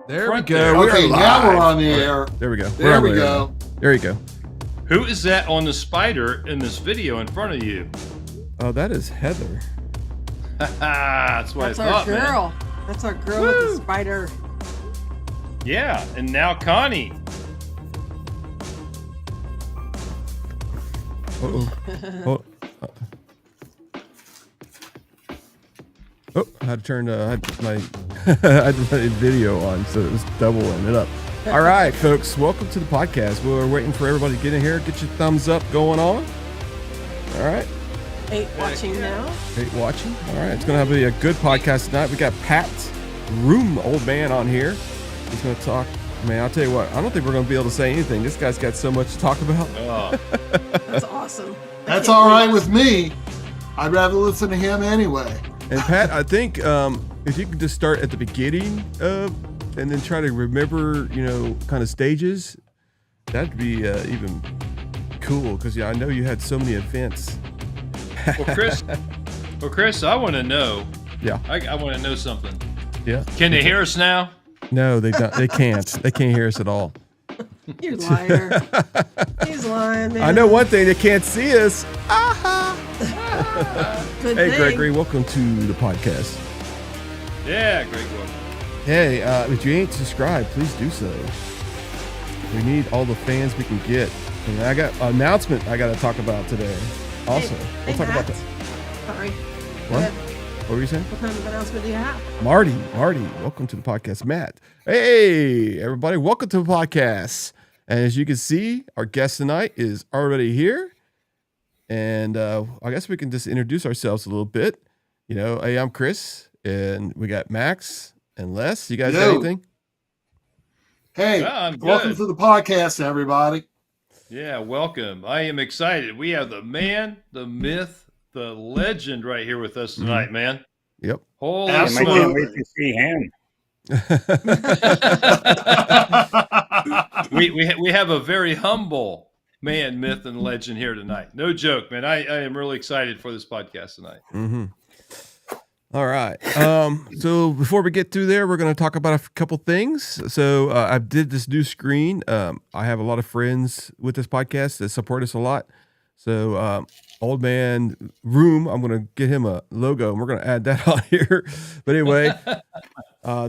There we go. Okay, now we're on the air. There we go. There we go. There you go. Who is that on the spider in this video in front of you? Oh, that is Heather. That's what That's I thought, our girl. man. That's our girl with the spider. Yeah, and now Connie. Oh, I had to turn I had my I had to put a video on, so it was doubling it up. All right, folks, welcome to the podcast. We're waiting for everybody to get in here. Get your thumbs up going on. All right. 8 watching now. 8 watching. All right, it's going to be a good podcast tonight. We got Pat Room, old man, on here. He's going to talk. Man, I'll tell you what, I don't think we're going to be able to say anything. This guy's got so much to talk about. Oh. That's awesome. That's all right with me. I'd rather listen to him anyway. And Pat, I think if you could just start at the beginning and then try to remember, kind of stages, that'd be even cool. Because I know you had so many events. Well, Chris, I want to know. Yeah. I want to know something. Yeah. Can they hear us now? No, they don't. They can't. They can't hear us at all. You liar. He's lying, man. I know one thing. They can't see us. Good Hey, thing. Gregory, welcome to the podcast. Yeah, great work. Hey, if you ain't subscribed, please do so. We need all the fans we can get. And I got an announcement I got to talk about today. Also, we'll talk about that. Sorry. What? What were you saying? What kind of announcement do you have? Marty, welcome to the podcast. Matt, hey, everybody, welcome to the podcast. And as you can see, our guest tonight is already here. And I guess we can just introduce ourselves a little bit. Hey, I'm Chris, and we got Max and Les. You guys got anything? Hey, I'm good. welcome to the podcast, everybody. Yeah, welcome. I am excited. We have the man, the myth, the legend right here with us tonight, man. Yep. Holy Absolutely. I can't wait to see him. we have a very humble man, myth, and legend here tonight. No joke, man. I am really excited for this podcast tonight. Mm-hmm. All right. So before we get through there, we're going to talk about a couple things. So I did this new screen. I have a lot of friends with this podcast that support us a lot. So old man Room, I'm going to get him a logo, and we're going to add that on here. But anyway,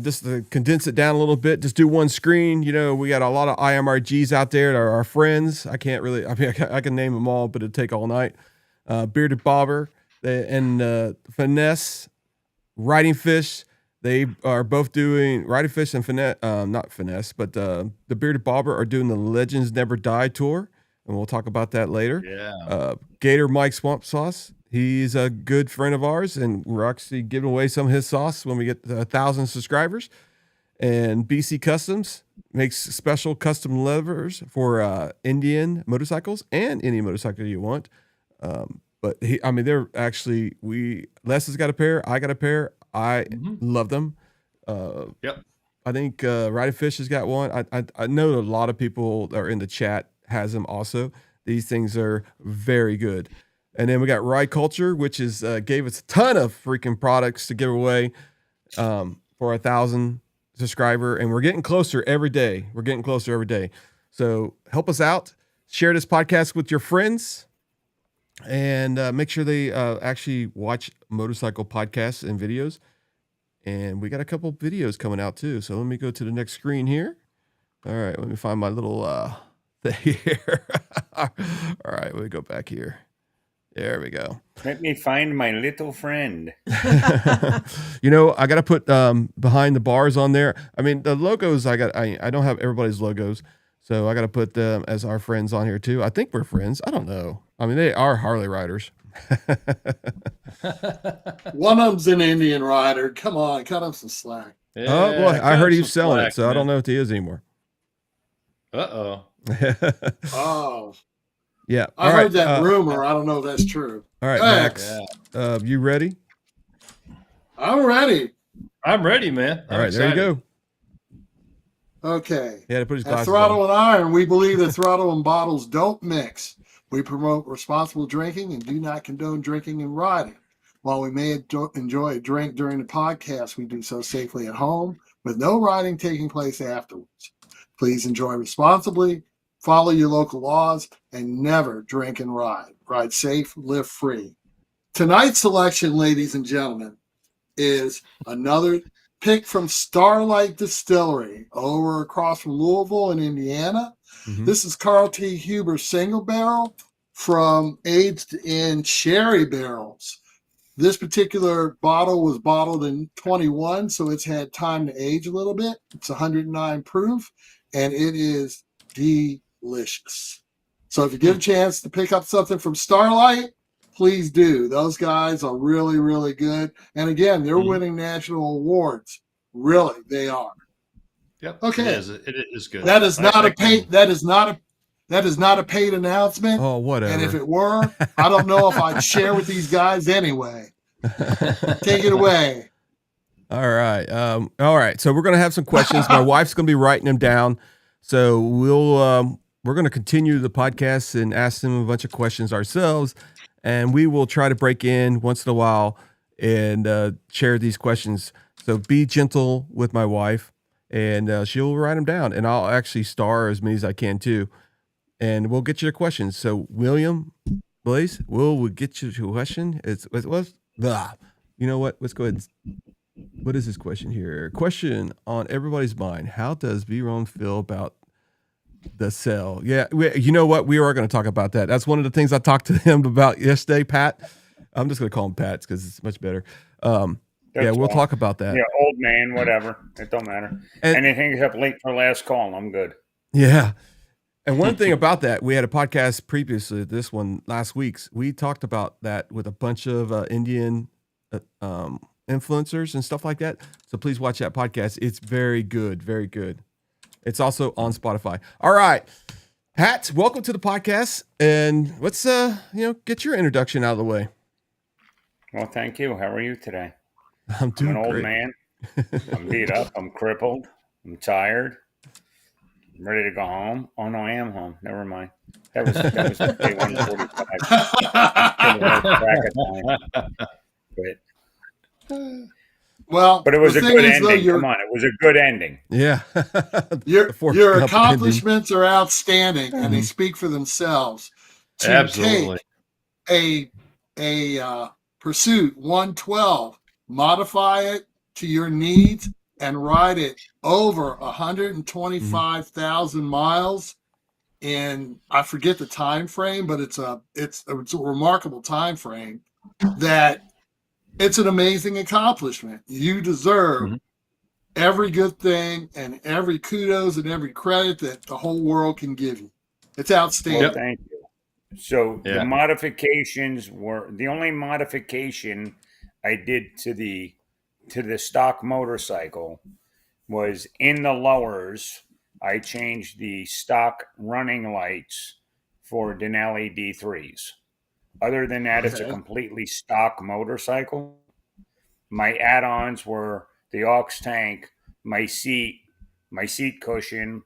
just to condense it down a little bit, just do one screen. We got a lot of IMRGs out there that are our friends. I can't really, I can name them all, but it'd take all night. Bearded Bobber and Finesse, Riding Fish. They are both doing Riding Fish and Finesse, not Finesse, but the Bearded Bobber are doing the Legends Never Die tour. And we'll talk about that later. Yeah. Gator Mike Swamp Sauce. He's a good friend of ours, and we're actually giving away some of his sauce when we get 1,000 subscribers. And BC Customs makes special custom levers for Indian motorcycles and any motorcycle you want. But they're actually, Les has got a pair. I got a pair. I love them. Yep. I think Riding Fish has got one. I know a lot of people that are in the chat has them also. These things are very good. And then we got Ride Culture, which is gave us a ton of freaking products to give away for 1,000 subscriber, and we're getting closer every day. So help us out. Share this podcast with your friends, and make sure they actually watch motorcycle podcasts and videos. And we got a couple videos coming out too. So let me go to the next screen here. All right, let me find my little thing here. All right, let me go back here. There we go. Let me find my little friend. I got to put behind the bars on there. I mean, the logos I don't have everybody's logos, so I got to put them as our friends on here too. I think we're friends. I don't know. I mean, they are Harley riders. One of them's an Indian rider. Come on, cut him some slack. Yeah, Oh, well, I heard he was selling slack, it, so I don't know if he is anymore. Uh-oh. Oh, Yeah. I heard that rumor. I don't know if that's true. All right, Thanks. Max. You ready? I'm ready. I'm ready, man. All right, there you go. Okay. He had to put his At glasses Throttle on. and Iron, we believe that Throttle and Bottles don't mix. We promote responsible drinking and do not condone drinking and riding. While we may enjoy a drink during the podcast, we do so safely at home with no riding taking place afterwards. Please enjoy responsibly, follow your local laws, and never drink and ride. Ride safe, live free. Tonight's selection, ladies and gentlemen, is another pick from Starlight Distillery over across from Louisville in Indiana. Mhm. This is Carl T. Huber single barrel from aged in sherry barrels. This particular bottle was bottled in 21, so it's had time to age a little bit. It's 109 proof, and it is delicious. So if you get a chance to pick up something from Starlight, please do. Those guys are really, really good. And again, they're winning national awards. Really, they are. Yep. Okay. It is good. That is not I a paid. That is not a paid announcement. Oh, whatever. And if it were, I don't know if I'd share with these guys anyway. Take it away. All right. All right. So we're going to have some questions. My wife's going to be writing them down. So we're going to continue the podcast and ask them a bunch of questions ourselves. And we will try to break in once in a while and share these questions. So be gentle with my wife, and she'll write them down. And I'll actually star as many as I can too. And we'll get you your questions. So William, Blaze, we'll get you your question. What's you know what? Let's go ahead. What is this question here? Question on everybody's mind. How does B-Ron feel about the cell? Yeah, you know what? We are going to talk about that. That's one of the things I talked to him about yesterday, Pat. I'm just going to call him Pat because it's much better. We'll talk about that. Yeah, old man, whatever. It don't matter. Anything except late for last call, I'm good. Yeah. And one thing about that, we had a podcast previously, this one last week's. We talked about that with a bunch of Indian influencers and stuff like that. So please watch that podcast. It's very good, very good. It's also on Spotify. All right, Pat, welcome to the podcast, and let's get your introduction out of the way. Well, thank you. How are you today? I'm doing an old great. man. I'm beat up. I'm crippled. I'm tired. I'm ready to go home. Oh no, I am home. Never mind. That was day 145. But it was a good ending. Come on, it was a good ending. Yeah. Your accomplishments are outstanding, and they speak for themselves. To Absolutely. take a Pursuit 112, modify it to your needs, and ride it over 125,000 miles. And I forget the time frame, but it's a remarkable time frame. That it's an amazing accomplishment. You deserve every good thing and every kudos and every credit that the whole world can give you. It's outstanding. Well, thank you. So the modifications were the only modification I did to the stock motorcycle was in the lowers. I changed the stock running lights for Denali D3s. Other than that, it's a completely stock motorcycle. My add-ons were the aux tank, my seat cushion,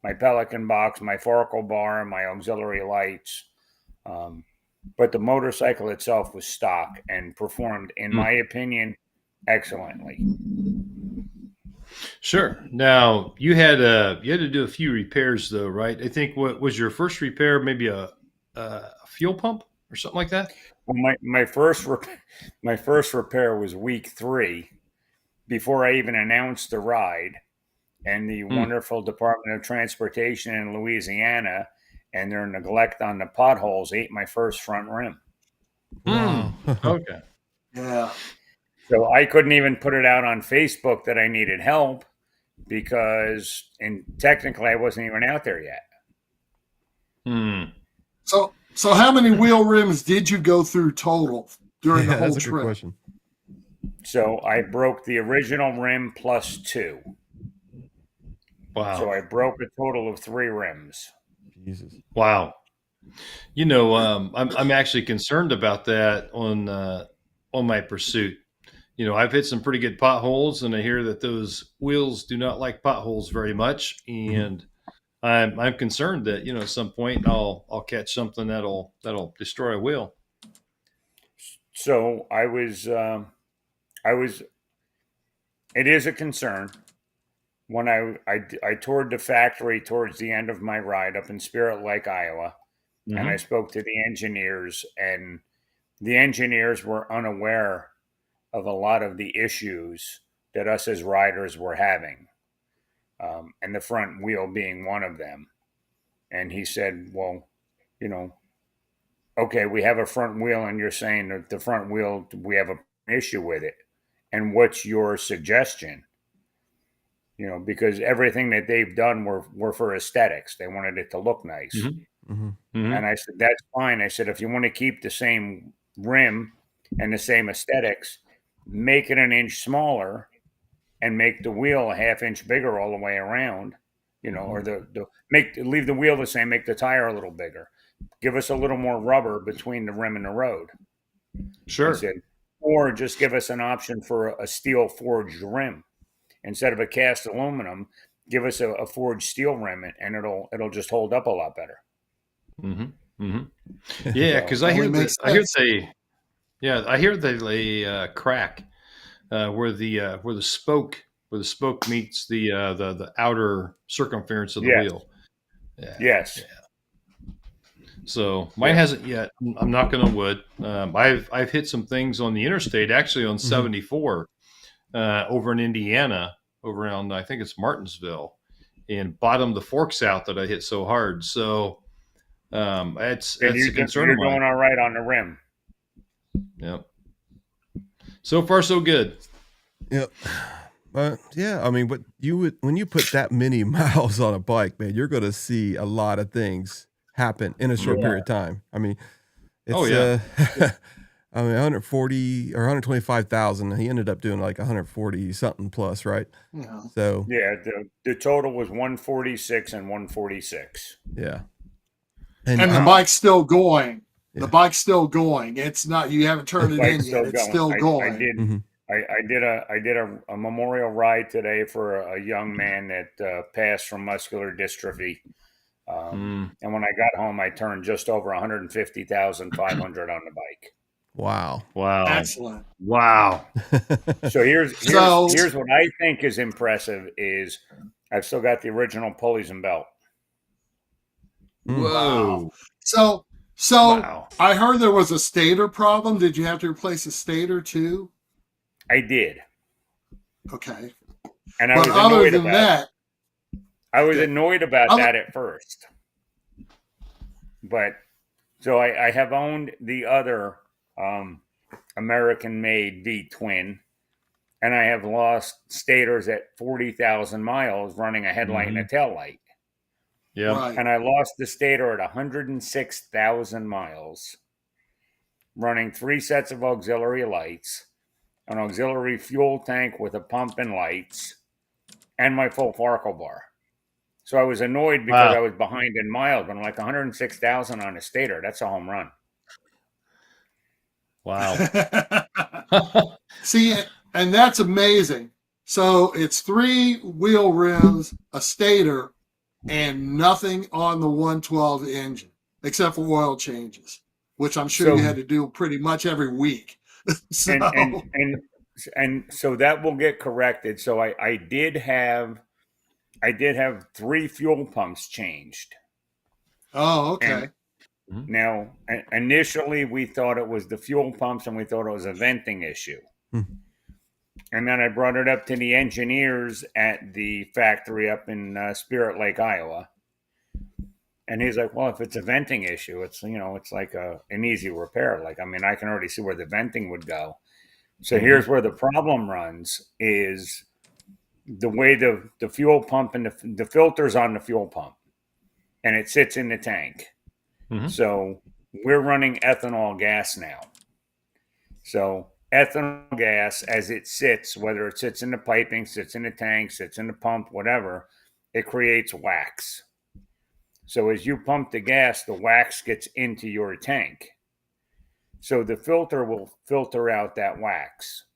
my Pelican box, my Flarkel bar, my auxiliary lights. But the motorcycle itself was stock and performed, in my opinion, excellently. Sure. Now you had to do a few repairs though, right? I think what was your first repair? Maybe a fuel pump or something like that. Well, my first repair was week 3, before I even announced the ride, and the wonderful Department of Transportation in Louisiana and their neglect on the potholes ate my first front rim. Wow. Okay. Yeah. So I couldn't even put it out on Facebook that I needed help because, and technically, I wasn't even out there yet. So how many wheel rims did you go through total during the whole that's a trip? good question. So I broke the original rim plus 2. Wow. So I broke a total of 3 rims. Jesus. Wow. You know, I'm actually concerned about that on my Pursuit. You know, I've hit some pretty good potholes, and I hear that those wheels do not like potholes very much. And I'm concerned that, you know, at some point I'll catch something that'll destroy a wheel. So I was, it is a concern. when I toured the factory towards the end of my ride up in Spirit Lake, Iowa, and I spoke to the engineers, and the engineers were unaware of a lot of the issues that us as riders were having, and the front wheel being one of them. And he said, well, you know, okay, we have a front wheel, and you're saying that the front wheel, we have an issue with it. And what's your suggestion? You know, because everything that they've done were for aesthetics. They wanted it to look nice. Mm-hmm. Mm-hmm. Mm-hmm. And I said, that's fine. I said, if you want to keep the same rim and the same aesthetics, make it an inch smaller and make the wheel a half inch bigger all the way around, you know, or leave the wheel the same, make the tire a little bigger. Give us a little more rubber between the rim and the road. Sure. I said, or just give us an option for a steel forged rim. Instead of a cast aluminum, give us a forged steel rim, and it'll just hold up a lot better. Mm-hmm. Mm-hmm. Yeah, because I hear they crack where the spoke meets the outer circumference of the wheel. Yeah. Yes. Yeah. So mine hasn't yet. I'm knocking on wood. I've hit some things on the interstate, actually on 74 over in Indiana, over around I think it's Martinsville, and bottomed the forks out that I hit so hard. So that's a concern of mine. You're doing all right on the rim. Yep. So far, so good. Yep. Yeah, I mean, but when you put that many miles on a bike, man, you're going to see a lot of things happen in a short period of time. I mean, it's I mean, 140 or 125,000. He ended up doing like 140 something plus, right? Yeah. So yeah, the total was 146 and 146. Yeah. And the bike's still going. The bike's still going. It's not, you haven't turned it in yet. It's still going. I did a memorial ride today for a young man that passed from muscular dystrophy. And when I got home, I turned just over 150,500 on the bike. Wow. Excellent. Wow. So here's what I think is impressive is I've still got the original pulleys and belt. Whoa. Wow. So I heard there was a stator problem. Did you have to replace a stator too? I did. Okay. And I was annoyed about that. I was annoyed about that at first. But so I have owned the other American-made V-twin, and I have lost stators at 40,000 miles running a headlight and a tail light. Yeah. Right. And I lost the stator at 106,000 miles running 3 sets of auxiliary lights, an auxiliary fuel tank with a pump and lights, and my full Flarkel bar. So I was annoyed because I was behind in miles, but I'm like 106,000 on a stator. That's a home run. Wow. See, and that's amazing. So it's 3 wheel rims, a stator, and nothing on the 112 engine except for oil changes, which I'm sure you had to do pretty much every week. So. And so that will get corrected. So I did have 3 fuel pumps changed. Oh, okay. And now, initially we thought it was the fuel pumps, and we thought it was a venting issue. And then I brought it up to the engineers at the factory up in Spirit Lake, Iowa. And he's like, well, if it's a venting issue, it's, it's like an easy repair. Like, I mean, I can already see where the venting would go. So here's where the problem runs is the way the fuel pump and the filter's on the fuel pump, and it sits in the tank. So we're running ethanol gas now. So ethanol gas, as it sits, whether it sits in the piping, sits in the tank, sits in the pump, whatever, it creates wax. So as you pump the gas, the wax gets into your tank. So the filter will filter out that wax.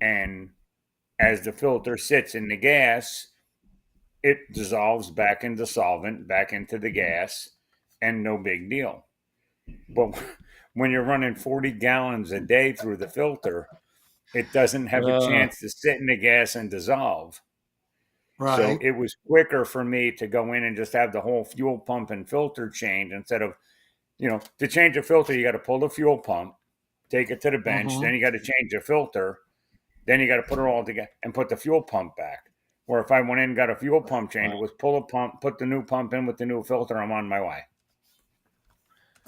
And as the filter sits in the gas, it dissolves back into solvent, back into the gas, and no big deal. But when you're running 40 gallons a day through the filter, it doesn't have a chance to sit in the gas and dissolve. Right. So it was quicker for me to go in and just have the whole fuel pump and filter change instead of, to change a filter, you got to pull the fuel pump, take it to the bench, Mhm. then you got to change the filter, then you got to put it all together and put the fuel pump back. Or if I went in and got a fuel pump change, it was pull a pump, put the new pump in with the new filter, I'm on my way.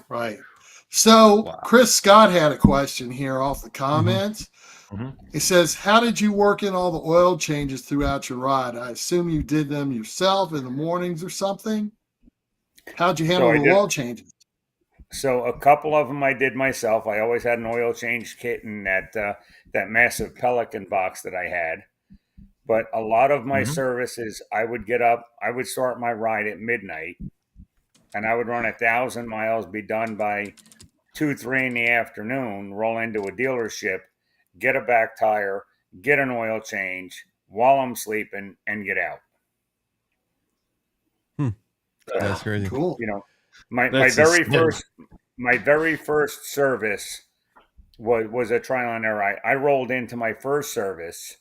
Right. So Wow. Chris Scott had a question here off the comments. Mhm. He says, how did you work in all the oil changes throughout your ride? I assume you did them yourself in the mornings or something. How'd you handle the oil changes? So a couple of them I did myself. I always had an oil change kit in that massive Pelican box that I had. But a lot of my services, I would get up, I would start my ride at midnight, and I would run 1,000 miles, be done by 2, 3 in the afternoon, roll into a dealership, get a back tire, get an oil change while I'm sleeping, and get out. That's crazy. Cool. My very first service was a trial and error. I rolled into my first service,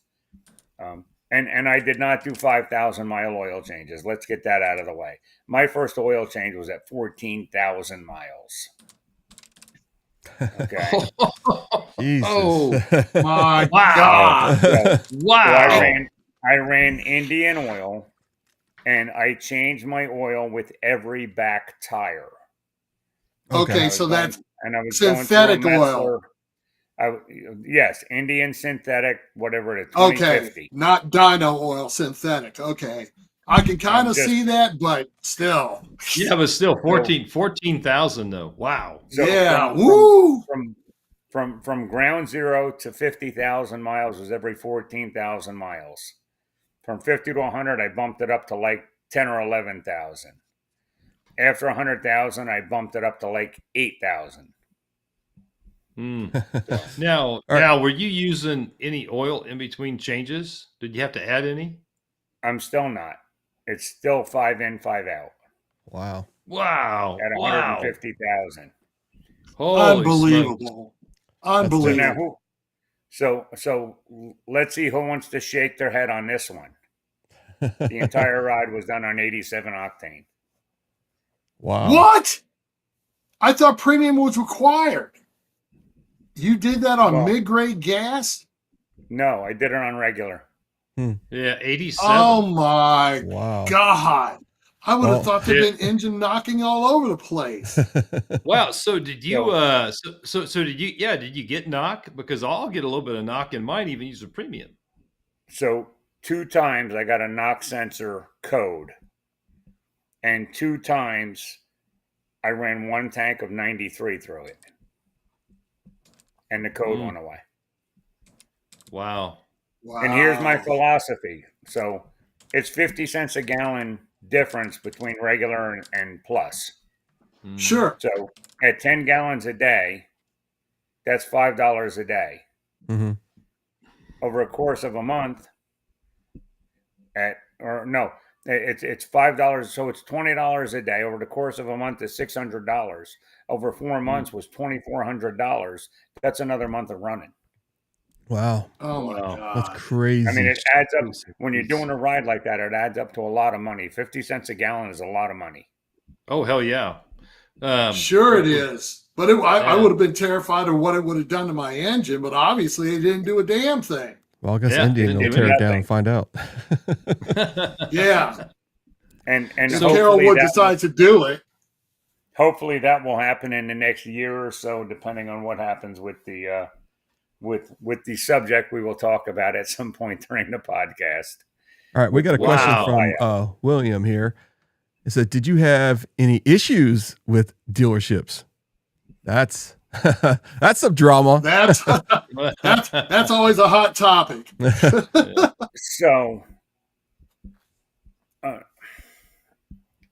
and I did not do 5,000-mile oil changes. Let's get that out of the way. My first oil change was at 14,000 miles. Okay. Jesus. Oh my Wow. God. So Wow. I ran Indian oil, and I changed my oil with every back tire. Okay, so that's and I was synthetic going through a oil. yes, Indian synthetic, whatever it is, Okay, 2050. not dyno oil, synthetic. Okay. I can kind of just- see that, but still. Yeah, but still 14,000 though. Wow. So Yeah. Woo. from ground zero to 50,000 miles was every 14,000 miles. From 50 to 100, I bumped it up to like 10 or 11,000. After 100,000, I bumped it up to like 8,000. Now, were you using any oil in between changes? Did you have to add any? I'm still not. It's still 5 in, 5 out Wow. Wow. at Wow. 150,000. Holy Unbelievable. Unbelievable. So let's see who wants to shake their head on this one. The entire ride was done on 87 octane. Wow. What? I thought premium was required. You did that on mid-grade gas? No, I did it on regular. Yeah, 87. Oh my God. I would have thought there'd been engine knocking all over the place. Wow. So did you did you get knock? Because I'll get a little bit of knock in mine, even use a premium. So 2 times I got a knock sensor code. And 2 times I ran 1 tank of 93 through it. And the code went away. Wow. And here's my philosophy. So it's 50 cents a gallon difference between regular and plus. Sure. So at 10 gallons a day, that's $5 a day. Mm-hmm. Over a course of a month, it's $5. So it's $20 a day. Over the course of a month is $600. Over 4 months was $2,400. That's another month of running. Wow. Oh my God. That's crazy. I mean, it adds up when you're doing a ride like that. It adds up to a lot of money. 50 cents a gallon is a lot of money. Oh, hell yeah. Sure it is. But I would have been terrified of what it would have done to my engine, but obviously it didn't do a damn thing. Well, I guess Indian will tear it down and find out. Yeah. And if Carol Wood decides to do it. Hopefully that will happen in the next year or so, depending on what happens with the with the subject we will talk about at some point during the podcast. All right, we got a question from William here. It said, "Did you have any issues with dealerships?" That's some drama. That's always a hot topic. So,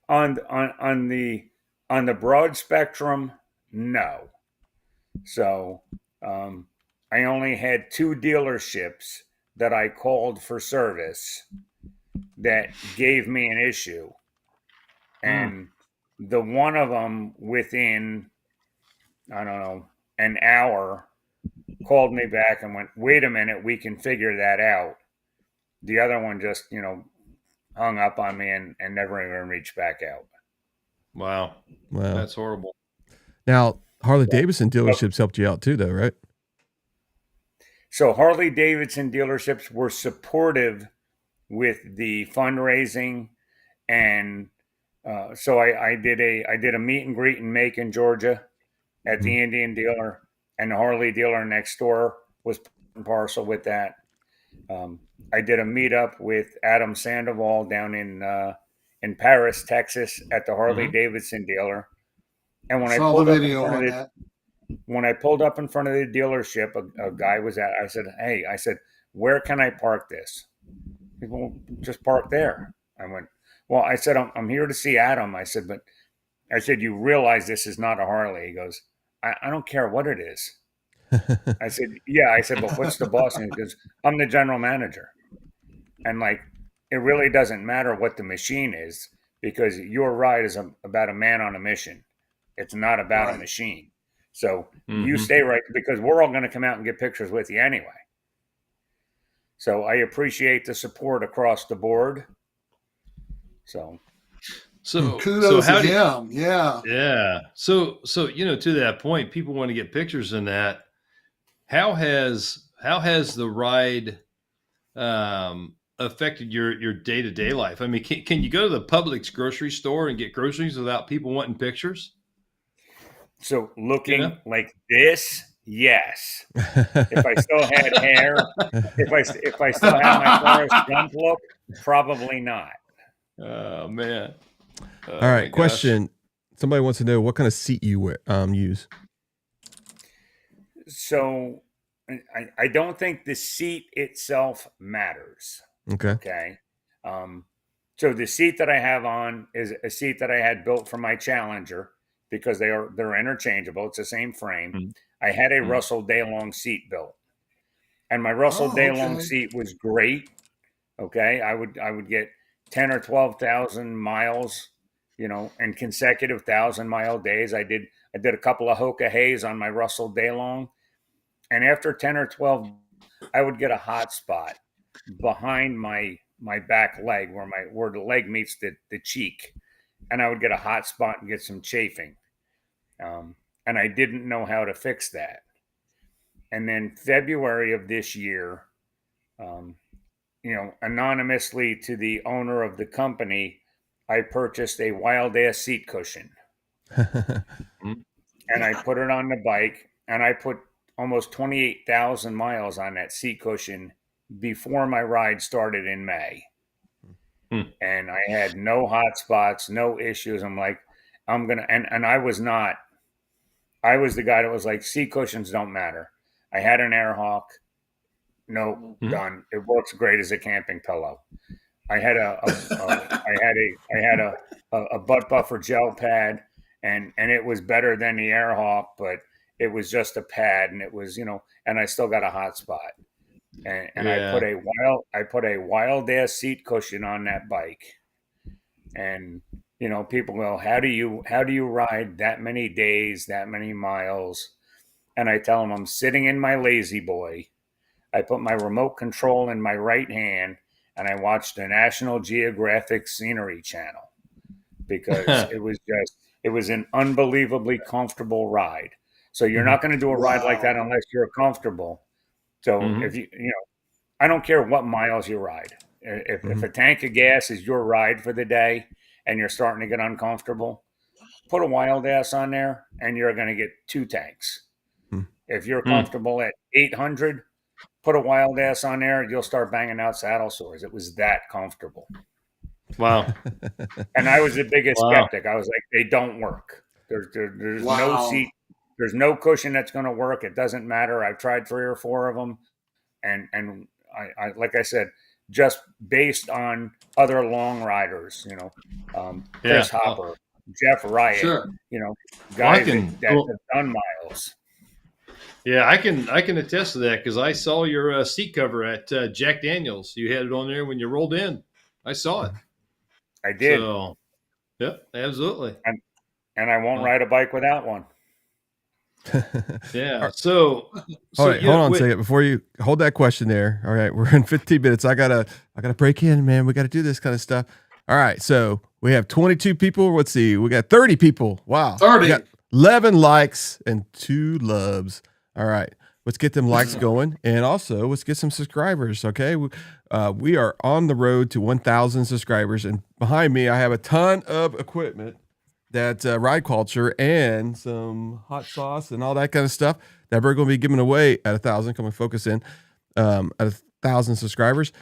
on the broad spectrum, no. So, I only had 2 dealerships that I called for service that gave me an issue. And the one of them within, I don't know, an hour called me back and went, wait a minute, we can figure that out. The other one just, hung up on me and never even reached back out. Wow. That's horrible. Now, Harley Davidson dealerships helped you out too, though, right? So Harley Davidson dealerships were supportive with the fundraising, and so I did a meet and greet in Macon, Georgia, at the Indian dealer, and the Harley dealer next door was part and parcel with that. I did a meetup with Adam Sandoval down in Paris, Texas, at the Harley Davidson dealer. And when I pulled up in front of it, when I pulled up in front of the dealership, a guy was at. I said, "Hey," I said, "where can I park this?" He said, "Well, just park there." I went, "Well," I said, I'm here to see Adam." I said, "But," I said, "you realize this is not a Harley?" He goes, I don't care what it is." I said, "Yeah." I said, "But what's the boss?" And he goes, "I'm the general manager." And like, it really doesn't matter what the machine is, because your ride is about a man on a mission. It's not about a machine. So you stay right, because we're all going to come out and get pictures with you anyway. So I appreciate the support across the board. So kudos to him. Yeah. So to that point, people want to get pictures in that. How has the ride affected your day-to-day life? I mean, can you go to the Publix grocery store and get groceries without people wanting pictures? So looking like this, yes. If I still had hair, if I still had my Forrest Gump look, probably not. Oh man! All right, question. Somebody wants to know what kind of seat you use. So I don't think the seat itself matters. Okay. So the seat that I have on is a seat that I had built for my Challenger, because they're interchangeable. It's the same frame. I had a Russell Daylong seat built, and my Russell Daylong seat was great. Okay, I would get 10 or 12,000 miles, in consecutive 1,000-mile days. I did a couple of Hoka Hays on my Russell Daylong, and after 10 or 12, I would get a hot spot behind my back leg, where the leg meets the cheek, and I would get a hot spot and get some chafing. And I didn't know how to fix that. And then February of this year, anonymously to the owner of the company, I purchased a wild ass seat cushion. And I put it on the bike, and I put almost 28,000 miles on that seat cushion before my ride started in May. And I had no hot spots, no issues. I'm like, and I was the guy that was like, seat cushions don't matter. I had an Airhawk. No, done. It works great as a camping pillow. I had a butt buffer gel pad, and it was better than the Airhawk, but it was just a pad, and it was, and I still got a hot spot. And I put a wild ass seat cushion on that bike. And people go, how do you ride that many days, that many miles? And I tell them, I'm sitting in my Lazy Boy. I put my remote control in my right hand, and I watched the National Geographic Scenery Channel, because it was an unbelievably comfortable ride. So you're not going to do a ride like that unless you're comfortable. So if I don't care what miles you ride. If a tank of gas is your ride for the day and you're starting to get uncomfortable, put a wild ass on there and you're going to get 2 tanks. If you're comfortable at 800, put a wild ass on there, you'll start banging out saddle sores. It was that comfortable. Wow. And I was the biggest skeptic. I was like, they don't work. There's no seat. There's no cushion that's going to work. It doesn't matter. I've tried 3 or 4 of them. And I like I said, just based on other long riders, Chris Hopper, Jeff Wright, guys that have done miles. Yeah, I can attest to that, because I saw your seat cover at Jack Daniels. You had it on there when you rolled in. I saw it. I did. So, yep, absolutely. And I won't ride a bike without one. Yeah. All So right, hold on a wait, second before you hold that question there. All right, we're in 15 minutes. I gotta break in, man. We gotta do this kind of stuff. All right, so we have 22 people. Let's see, we got 30 people. Wow, 30. We got 11 likes and 2 loves. All right, let's get them likes going, and also let's get some subscribers. Okay, we are on the road to 1,000 subscribers, and behind me I have a ton of equipment. That ride culture and some hot sauce and all that kind of stuff that we're going to be giving away at 1,000. Come and focus in at 1,000 subscribers.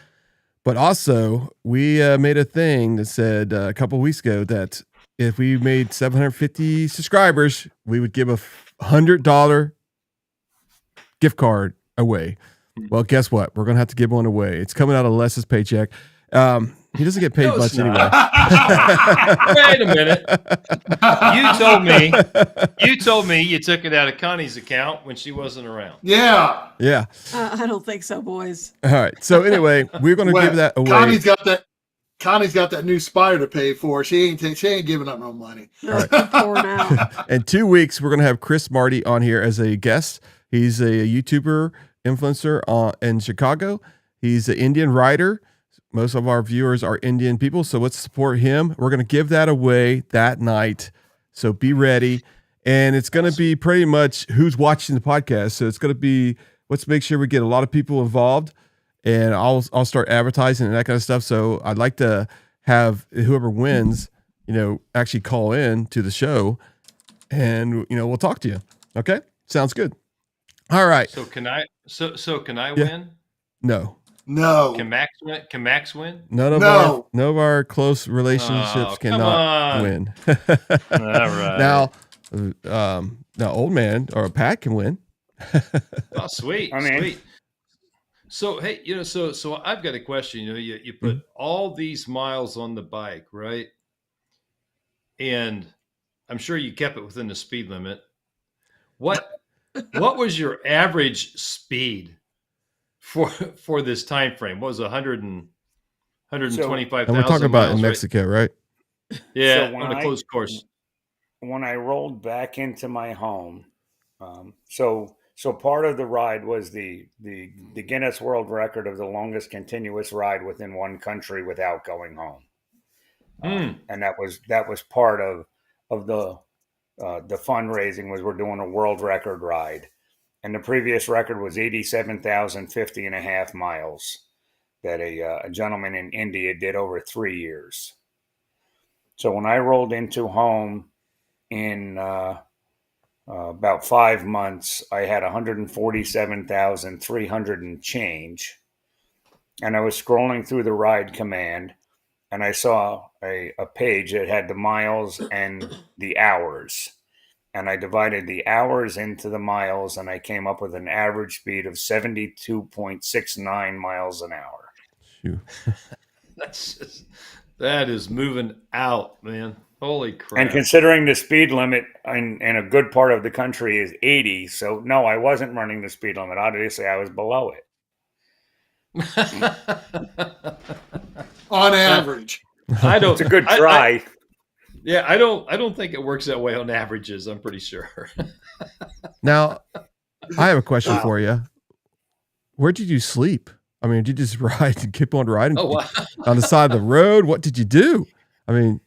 But also, we made a thing that said a couple weeks ago that if we made 750 subscribers, we would give a $100 gift card away. Well, guess what? We're going to have to give one away. It's coming out of Les's paycheck. He doesn't get paid much anyway. Wait a minute. You told me you took it out of Connie's account when she wasn't around. Yeah. Yeah. I don't think so, boys. All right. So anyway, we're going to give that away. Connie's got that new spider to pay for. She ain't giving up no money. No, pouring out. In 2 weeks, we're going to have Chris Marty on here as a guest. He's a YouTuber influencer in Chicago. He's an Indian writer. Most of our viewers are Indian people, so let's support him. We're going to give that away that night, so be ready. And it's going to be pretty much who's watching the podcast. So it's going to be, let's make sure we get a lot of people involved, and I'll start advertising and that kind of stuff. So I'd like to have whoever wins, actually call in to the show, and we'll talk to you. Okay, sounds good. All right. So can I? So can I win? No. No. Can Max win? Can Max win? None of our close relationships cannot win. All right. Now old man or Pat can win. Oh, sweet. Sweet. So, hey, so I've got a question. You put all these miles on the bike, right? And I'm sure you kept it within the speed limit. What was your average speed for this time frame? What was 125,000? And we're talking about in Mexico, right? Yeah, so on a closed course. When I rolled back into my home, so part of the ride was the Guinness World Record of the longest continuous ride within one country without going home, and that was part of the fundraising. Was we're doing a world record ride. And the previous record was 87,050 and a half miles that a gentleman in India did over 3 years. So when I rolled into home in about 5 months, I had 147,300 and change. And I was scrolling through the ride command, and I saw a page that had the miles and the hours. And I divided the hours into the miles, and I came up with an average speed of 72.69 miles an hour. That is moving out, man. Holy crap. And considering the speed limit in a good part of the country is 80, so no, I wasn't running the speed limit. Obviously, I was below it. On average. It's a good try. I don't think it works that way on averages. I'm pretty sure. Now, I have a question for you. Where did you sleep? I mean, did you just ride and keep on riding on the side of the road? What did you do? I mean,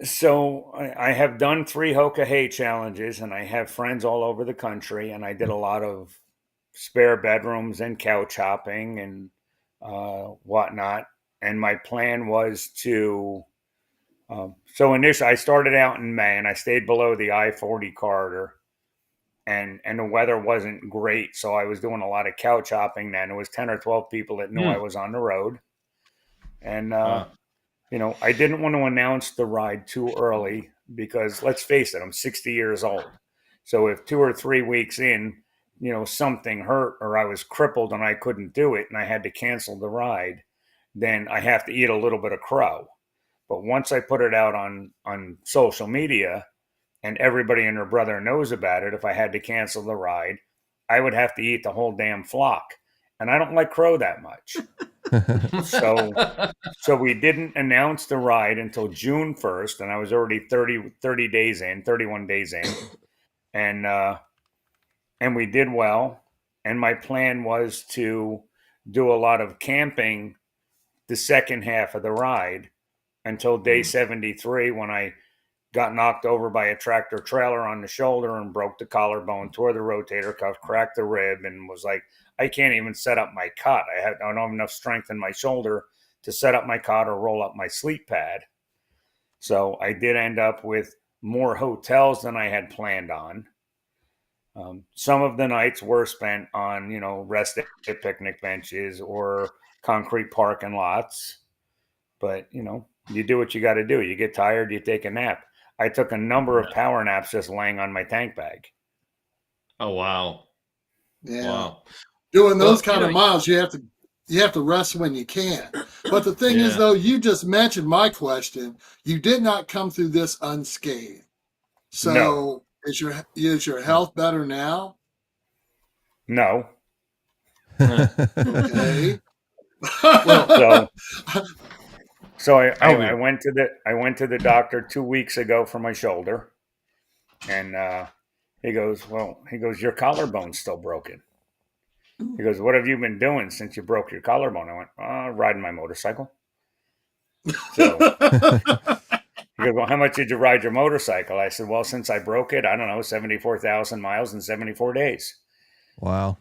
so I have done 3 Hoka Hay challenges, and I have friends all over the country, and I did a lot of spare bedrooms and couch hopping and whatnot. And my plan was to. So initially, I started out in May, and I stayed below the I-40 corridor, and the weather wasn't great, so I was doing a lot of couch hopping then. It was 10 or 12 people that knew I was on the road, and I didn't want to announce the ride too early because, let's face it, I'm 60 years old. So if 2 or 3 weeks in, something hurt or I was crippled and I couldn't do it and I had to cancel the ride, then I have to eat a little bit of crow. But once I put it out on social media and everybody and their brother knows about it, if I had to cancel the ride, I would have to eat the whole damn flock. And I don't like crow that much. So we didn't announce the ride until June 1st, and I was already 31 days in. and we did well. And my plan was to do a lot of camping the second half of the ride until day 73, when I got knocked over by a tractor trailer on the shoulder and broke the collarbone, tore the rotator cuff, cracked the rib, and was like, I can't even set up my cot. I don't have enough strength in my shoulder to set up my cot or roll up my sleep pad. So I did end up with more hotels than I had planned on. Some of the nights were spent on, rest at picnic benches or concrete parking lots. But, you do what you got to do. You get tired, you take a nap. I took a number of power naps just laying on my tank bag. Oh, wow. Yeah. Wow. Doing those kind of miles, you have to rest when you can. But the thing is, though, you just mentioned my question. You did not come through this unscathed. So No. Is your health better now? No. Okay. So I went to the doctor 2 weeks ago for my shoulder, and he goes, your collarbone's still broken. He goes, what have you been doing since you broke your collarbone? I went, riding my motorcycle. So he goes, well, how much did you ride your motorcycle? I said, well, since I broke it, I don't know, 74,000 miles in 74 days. Wow.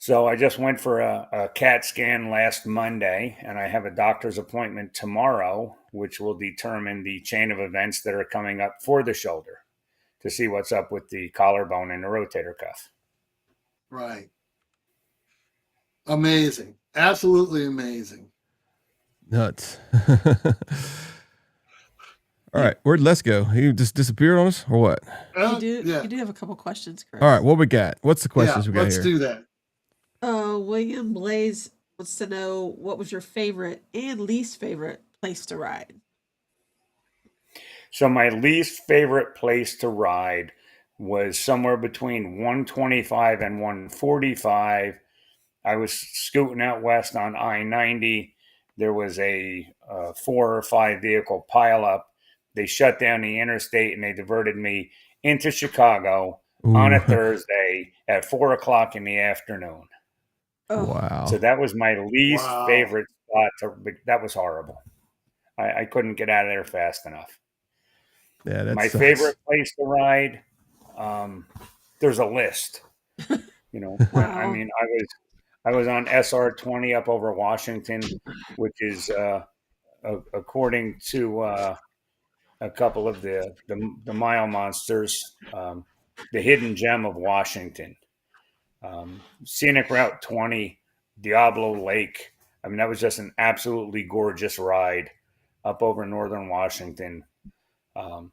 So I just went for a CAT scan last Monday, and I have a doctor's appointment tomorrow, which will determine the chain of events that are coming up for the shoulder to see what's up with the collarbone and the rotator cuff. Right. Amazing. Absolutely amazing. Nuts. All right. Where'd Les go? He just disappeared on us or what? You do have a couple questions, Chris. All right. What we got? What's the questions we got let's here? do that. William Blaze wants to know, what was your favorite and least favorite place to ride? So my least favorite place to ride was somewhere between 125 and 145. I was scooting out west on I-90. There was a 4 or 5 vehicle pileup. They shut down the interstate and they diverted me into Chicago on a Thursday at 4 o'clock in the afternoon. Oh. Wow. So that was my least favorite spot. That was horrible. I couldn't get out of there fast enough. Yeah, that's my favorite place to ride. There's a list. Wow. I mean, I was on SR20 up over Washington, which is according to a couple of the mile monsters, the hidden gem of Washington. Scenic Route 20, Diablo Lake. I mean, that was just an absolutely gorgeous ride up over northern Washington. So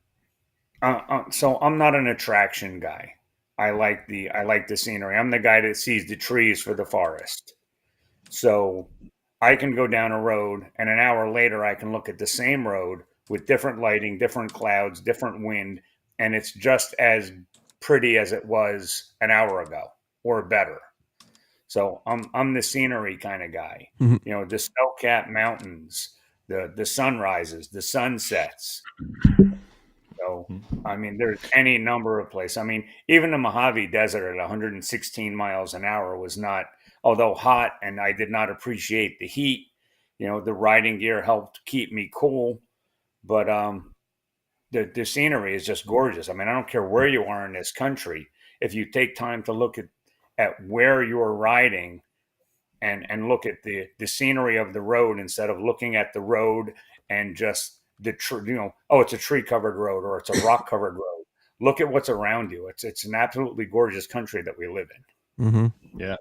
I'm not an attraction guy. I like the scenery. I'm the guy that sees the trees for the forest. So I can go down a road and an hour later I can look at the same road with different lighting, different clouds, different wind, and it's just as pretty as it was an hour ago or better. So I'm the scenery kind of guy. Mm-hmm. The snow-capped mountains, the sunrises, the sunsets. So, I mean, there's any number of places. I mean, even the Mojave Desert at 116 miles an hour was not, although hot, and I did not appreciate the heat. The riding gear helped keep me cool, but the scenery is just gorgeous. I mean, I don't care where you are in this country. If you take time to look at where you're riding and look at the scenery of the road instead of looking at the road and just it's a tree covered road or it's a rock covered road. Look at what's around you. It's an absolutely gorgeous country that we live in. Mm-hmm. Yeah.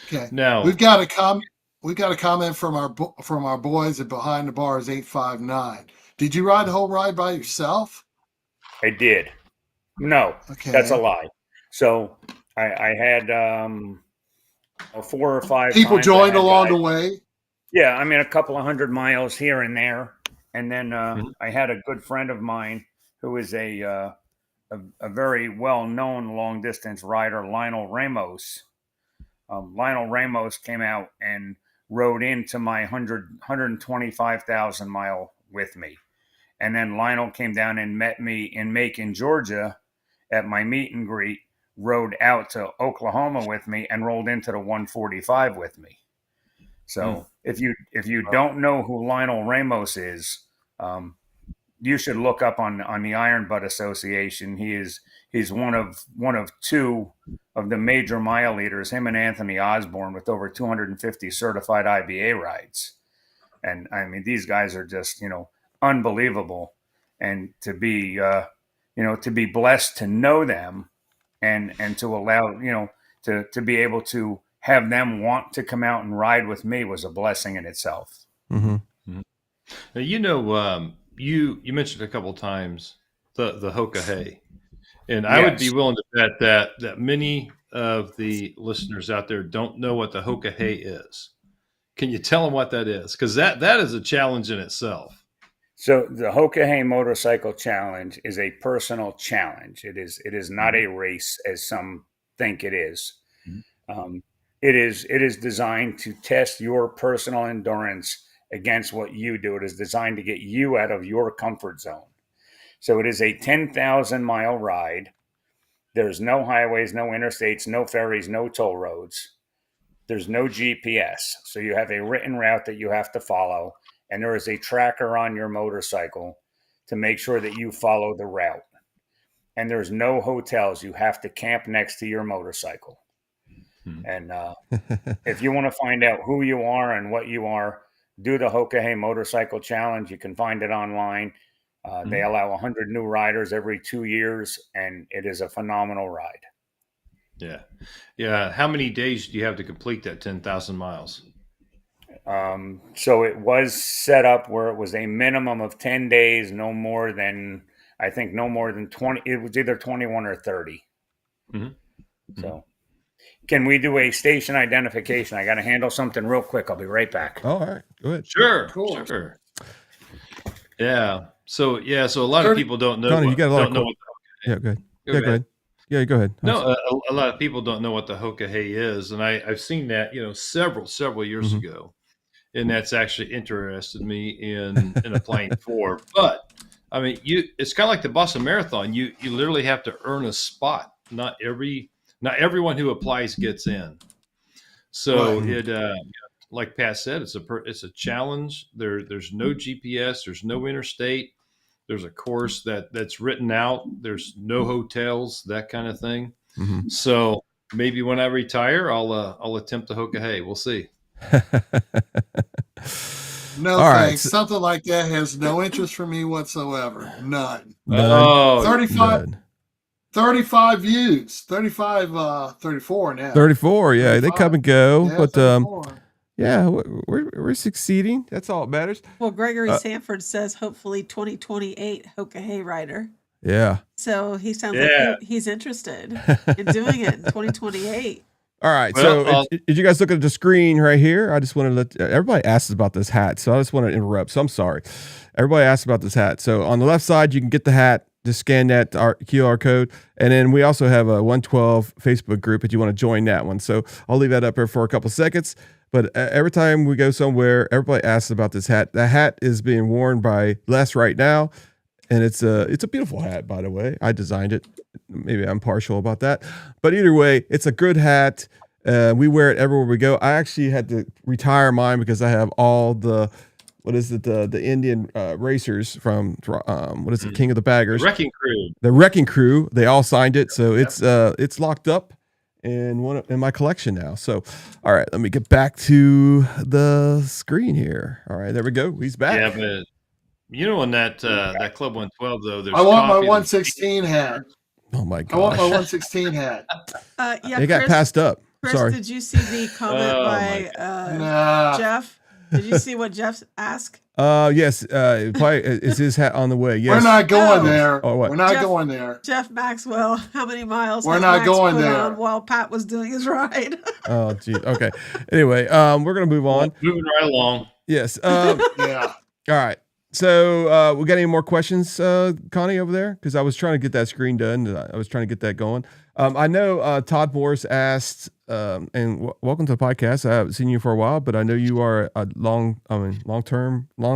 Okay. Now we've got a comment from our boys at Behind the Bars 859. Did you ride the whole ride by yourself? I did. No, okay. That's a lie. So I had 4 or 5 people joined along the way. Yeah, I mean a couple of 100 miles here and there, and then I had a good friend of mine who is a very well-known long-distance rider, Lionel Ramos. Lionel Ramos came out and rode into my 125,000 mile with me, and then Lionel came down and met me in Macon, Georgia, at my meet and greet rode out to Oklahoma with me and rolled into the 145 with me. So if you don't know who Lionel Ramos is, you should look up on the Iron Butt Association. He's one of two of the major mile leaders, him and Anthony Osborne, with over 250 certified IBA rides. And I mean, these guys are just, unbelievable. And to be, to be blessed to know them and to allow, to be able to have them want to come out and ride with me was a blessing in itself. Mm-hmm. Now, you mentioned a couple times the Hoka hay, and I would be willing to bet that many of the listeners out there don't know what the Hoka hay is. Can you tell them what that is? Because that is a challenge in itself. So the Hoka Hay Motorcycle Challenge is a personal challenge. It is not a race as some think it is. Mm-hmm. It is designed to test your personal endurance against what you do. It is designed to get you out of your comfort zone. So it is a 10,000-mile ride. There's no highways, no interstates, no ferries, no toll roads. There's no GPS. So you have a written route that you have to follow, and there is a tracker on your motorcycle to make sure that you follow the route. And there's no hotels. You have to camp next to your motorcycle. And if you want to find out who you are and what you are, do the Hoka Hay Motorcycle Challenge. You can find it online. They allow 100 new riders every 2 years, and it is a phenomenal ride. Yeah. Yeah. How many days do you have to complete that 10,000 miles? So it was set up where it was a minimum of 10 days, no more than 20. It was either 21 or 30. Mm-hmm. So can we do a station identification? I got to handle something real quick. I'll be right back. All right. Go ahead. Sure. Cool. Sure. Yeah. So a lot of people don't know. Tony, you got a lot of know what yeah, go ahead. Go ahead. Yeah, go ahead. No, a lot of people don't know what the Hoka hay is, and I've seen that several years ago, and that's actually interested me in applying for. But I mean, it's kind of like the Boston Marathon. You literally have to earn a spot. Not everyone who applies gets in. So it, like Pat said, it's a challenge. There's no GPS. There's no interstate. There's a course that's written out. There's no hotels, that kind of thing. Mm-hmm. So maybe when I retire, I'll attempt the Hoka hay. We'll see. No all thanks. Right. Something like that has no interest for me whatsoever. None. Oh, 35 views. 34 now. 34. Yeah, 35. They come and go, yeah, but 34. Yeah, we're succeeding. That's all that matters. Well, Gregory Sanford says hopefully 2028 Hoka hay rider. Yeah. So he sounds like he's interested in doing it in 2028. All right. Well, so did you guys look at the screen right here? I just want to let everybody asks about this hat, so I just want to interrupt. So I'm sorry. Everybody asks about this hat. So on the left side, you can get the hat. Just scan that QR code. And then we also have a 112 Facebook group if you want to join that one. So I'll leave that up here for a couple seconds. But every time we go somewhere, everybody asks about this hat. The hat is being worn by Les right now. And it's a beautiful hat, by the way. I designed it. Maybe I'm partial about that. But either way, it's a good hat. We wear it everywhere we go. I actually had to retire mine because I have all the, the Indian racers from, King of the Baggers? The Wrecking Crew. The Wrecking Crew. They all signed it. So it's locked up in my collection now. So, all right, let me get back to the screen here. All right, there we go. He's back. Yeah, but in that Club 112 though, there's I want my 116 hat. Oh my god! I want my 116 hat. It got passed up. Chris, sorry. did you see the comment by Jeff? Did you see what Jeff asked? Yes. Probably is his hat on the way? Yes. We're not going there. Oh, what? We're not going there. Jeff Maxwell, how many miles? We're not going there. While Pat was doing his ride. Oh, geez. Okay. Anyway, we're gonna move on. Moving right along. Yes. Yeah. All right. So we got any more questions, Connie, over there? Because I was trying to get that screen done. I was trying to get that going. I know Todd Morris asked, and welcome to the podcast. I haven't seen you for a while, but I know you are a long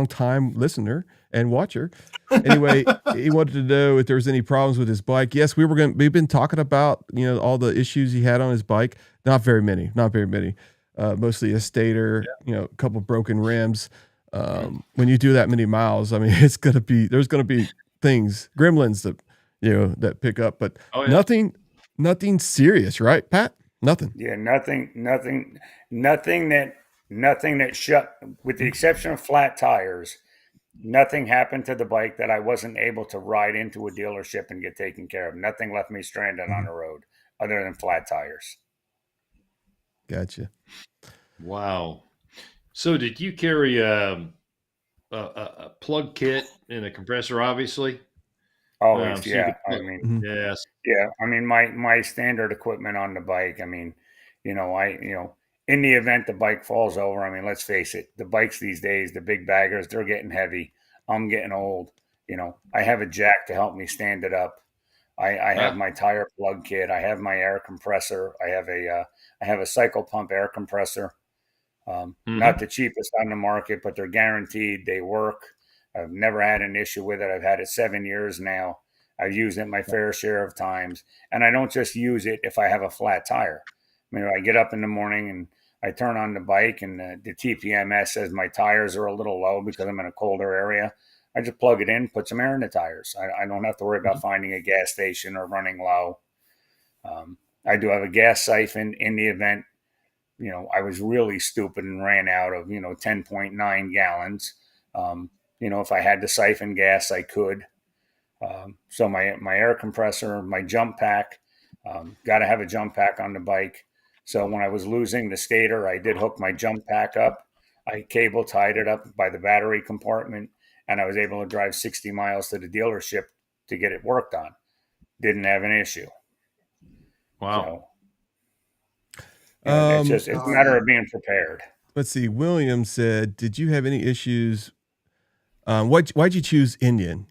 time listener and watcher. Anyway, he wanted to know if there was any problems with his bike. Yes, we've been talking about, all the issues he had on his bike. Not very many. Mostly a stator, a couple broken rims. When you do that many miles, I mean, there's gonna be things, gremlins that pick up, but nothing serious, right, Pat? Nothing. Yeah, nothing that shut, with the exception of flat tires. Nothing happened to the bike that I wasn't able to ride into a dealership and get taken care of. Nothing left me stranded on the road other than flat tires. Gotcha. Wow. So did you carry a plug kit and a compressor, obviously? Always, So yeah. I mean, yes. yeah. I mean, my standard equipment on the bike. I mean, in the event the bike falls over. I mean, let's face it, the bikes these days, the big baggers, they're getting heavy. I'm getting old. I have a jack to help me stand it up. I have my tire plug kit. I have my air compressor. I have a cycle pump air compressor. Not the cheapest on the market, but they're guaranteed. They work. I've never had an issue with it. I've had it 7 years now. I've used it my fair share of times. And I don't just use it if I have a flat tire. I mean, I get up in the morning and I turn on the bike and the TPMS says my tires are a little low because I'm in a colder area. I just plug it in, put some air in the tires. I don't have to worry about finding a gas station or running low. I do have a gas siphon in the event, I was really stupid and ran out of, 10.9 gallons. If I had to siphon gas, I could. So my air compressor, my jump pack, got to have a jump pack on the bike. So when I was losing the stator, I did hook my jump pack up. I cable tied it up by the battery compartment, and I was able to drive 60 miles to the dealership to get it worked on. Didn't have an issue. Wow. So, it's a matter of being prepared. Let's see. William said, "Did you have any issues? Why'd you choose Indian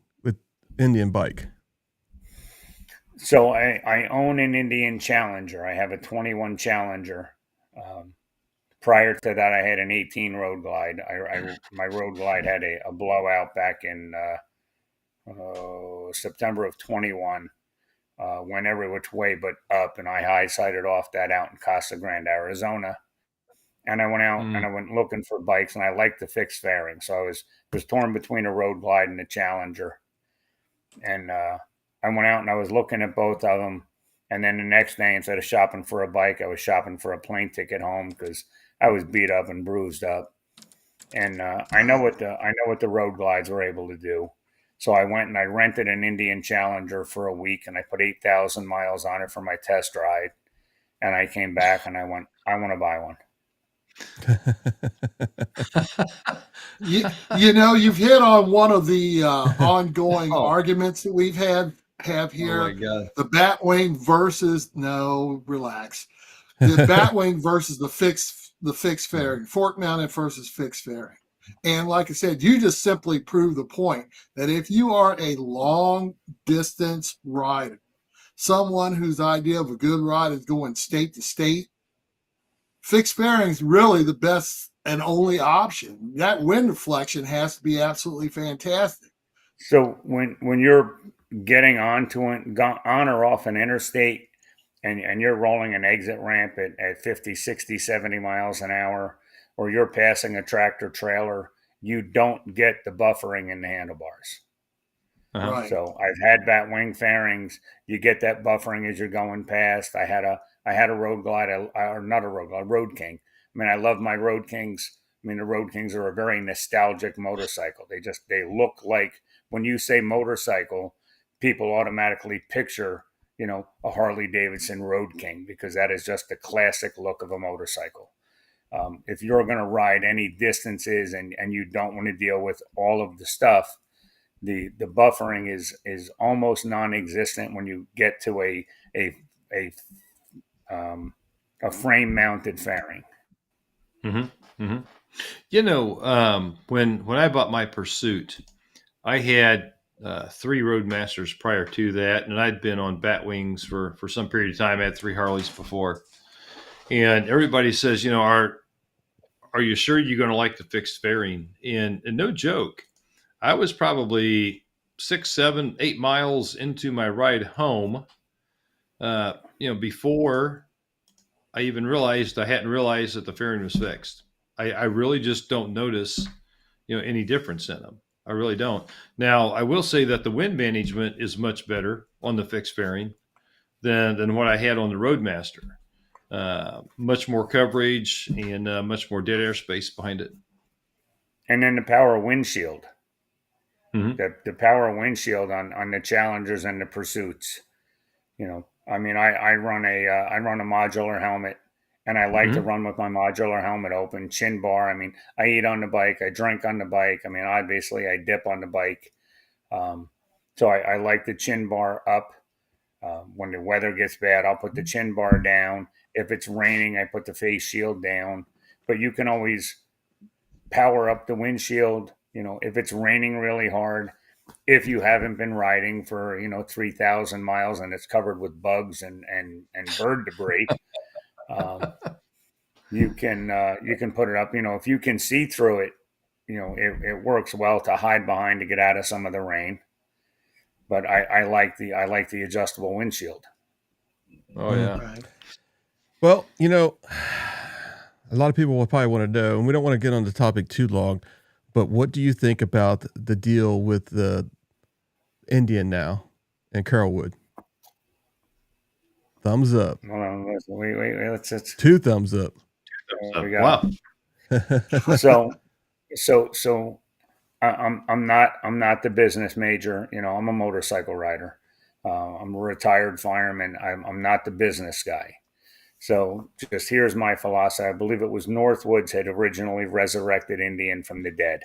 bike?" So I own an Indian Challenger. I have a 21 Challenger. Prior to that, I had an 18 Road Glide. My Road Glide had a blowout back in September of 21. Went every which way but up, and I high-sided off that out in Casa Grande, Arizona. And I went out and I went looking for bikes, and I liked the fixed fairing. So I was torn between a Road Glide and a Challenger. And I went out and I was looking at both of them. And then the next day, instead of shopping for a bike, I was shopping for a plane ticket home because I was beat up and bruised up. And I know what the Road Glides were able to do. So I went and I rented an Indian Challenger for a week, and I put 8,000 miles on it for my test ride. And I came back and I went, I want to buy one. You've hit on one of the ongoing arguments that we've have here. Oh my God. The Batwing versus relax. The Batwing versus the fixed fairing, fork mounted versus fixed fairing. And like I said, you just simply prove the point that if you are a long distance rider, someone whose idea of a good ride is going state to state, fixed fairing is really the best and only option. That wind deflection has to be absolutely fantastic. So when you're getting on or off an interstate and you're rolling an exit ramp at 50, 60, 70 miles an hour, or you're passing a tractor trailer, you don't get the buffering in the handlebars. Right. So I've had Batwing fairings. You get that buffering as you're going past. I had a Road Glide, or not a Road Glide, Road King. I mean, I love my Road Kings. I mean, the Road Kings are a very nostalgic motorcycle. They look like, when you say motorcycle, people automatically picture, a Harley Davidson Road King, because that is just the classic look of a motorcycle. If you're going to ride any distances and you don't want to deal with all of the stuff, the buffering is almost non-existent when you get to a frame mounted fairing. Mm-hmm. Mm-hmm. When I bought my Pursuit, I had 3 Roadmasters prior to that, and I'd been on Batwings for some period of time. I had 3 Harleys before, and everybody says, are you sure you're going to like the fixed fairing? And no joke, I was probably 6, 7, 8 miles into my ride home, before I even realized I hadn't realized that the fairing was fixed. I really just don't notice, any difference in them. I really don't. Now, I will say that the wind management is much better on the fixed fairing than what I had on the Roadmaster. Much more coverage and much more dead air space behind it. And then the power windshield. Mm-hmm. The power windshield on the Challengers and the Pursuits. I run a modular helmet, and I like to run with my modular helmet open, chin bar. I eat on the bike, I drink on the bike. Obviously, I dip on the bike. So I like the chin bar up. When the weather gets bad, I'll put the chin bar down. If it's raining, I put the face shield down. But you can always power up the windshield. If it's raining really hard, if you haven't been riding for 3,000 miles and it's covered with bugs and bird debris, you can put it up. If you can see through it, it works well to hide behind to get out of some of the rain. But I like the adjustable windshield. Oh yeah. Right. Well, a lot of people will probably want to know, and we don't want to get on the topic too long, but what do you think about the deal with the Indian now and Carolwood? Thumbs up. Hold on, wait. Let's 2 thumbs up. we got Wow. so I'm not the business major. I'm a motorcycle rider. I'm a retired fireman. I'm not the business guy. So just here's my philosophy. I believe it was Northwoods had originally resurrected Indian from the dead.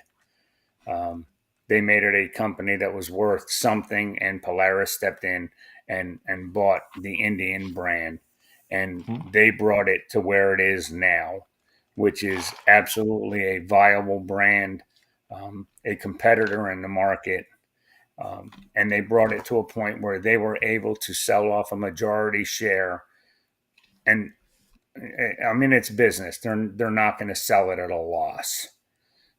They made it a company that was worth something, and Polaris stepped in and bought the Indian brand, and they brought it to where it is now, which is absolutely a viable brand, a competitor in the market. And they brought it to a point where they were able to sell off a majority share. And it's business. They're not going to sell it at a loss.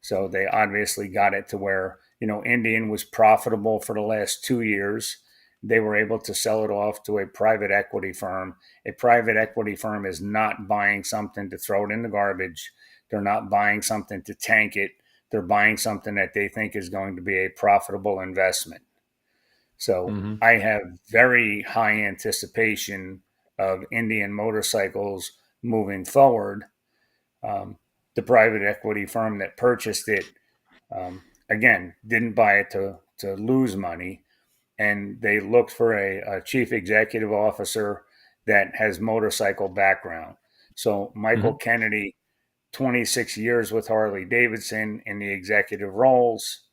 So they obviously got it to where, Indian was profitable for the last 2 years. They were able to sell it off to a private equity firm. A private equity firm is not buying something to throw it in the garbage. They're not buying something to tank it. They're buying something that they think is going to be a profitable investment. So I have very high anticipation of Indian motorcycles moving forward. The private equity firm that purchased it, again, didn't buy it to lose money. And they looked for a chief executive officer that has motorcycle background. So Michael Kennedy, 26 years with Harley Davidson in the executive roles,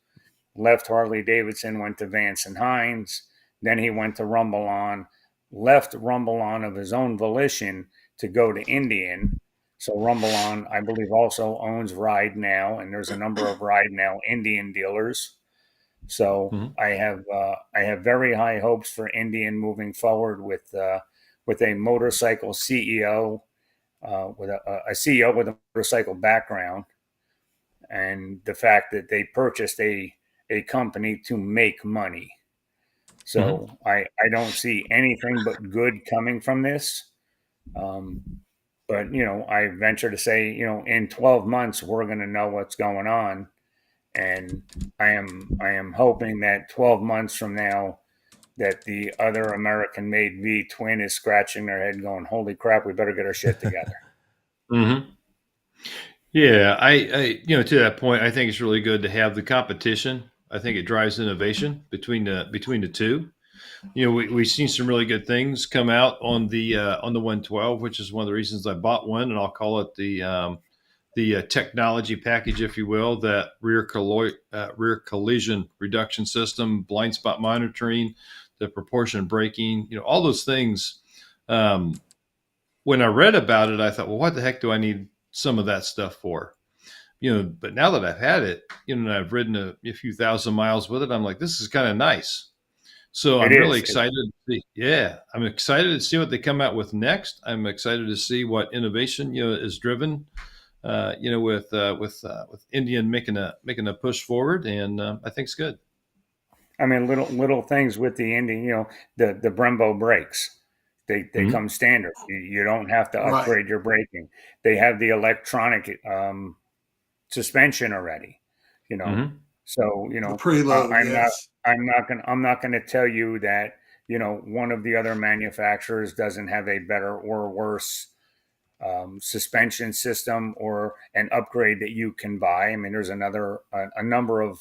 left Harley Davidson, went to Vance and Hines. Then he went to Rumble On, left Rumble On of his own volition to go to Indian. So Rumble On, I believe, also owns Ride Now, and there's a number of Ride Now Indian dealers. So I have very high hopes for Indian moving forward with a motorcycle CEO, with a CEO with a motorcycle background, and the fact that they purchased a company to make money. So I don't see anything but good coming from this. But I venture to say, in 12 months we're going to know what's going on, and I am hoping that 12 months from now that the other American-made V twin is scratching their head, going, "Holy crap, we better get our shit together." Yeah, I to that point, I think it's really good to have the competition. I think it drives innovation between the two. We've seen some really good things come out on the 112, which is one of the reasons I bought one, and I'll call it the technology package, if you will, that rear collision reduction system, blind spot monitoring, the proportion braking, all those things. When I read about it, I thought, well, what the heck do I need some of that stuff for? but now that I've had it, and I've ridden a few thousand miles with it, I'm like, this is kind of nice. So It I'm really is. excited to see. Yeah, I'm excited to see what they come out with next. I'm excited to see what innovation is driven. With Indian making a push forward, and I think it's good. I mean, little things with the Indian, the Brembo brakes, they Mhm. come standard. You don't have to Right. upgrade your braking. They have the electronic suspension already, you know. Mhm. So The preload, I'm not yes. I'm not going to tell you that one of the other manufacturers doesn't have a better or worse suspension system or an upgrade that you can buy. I mean, there's a number of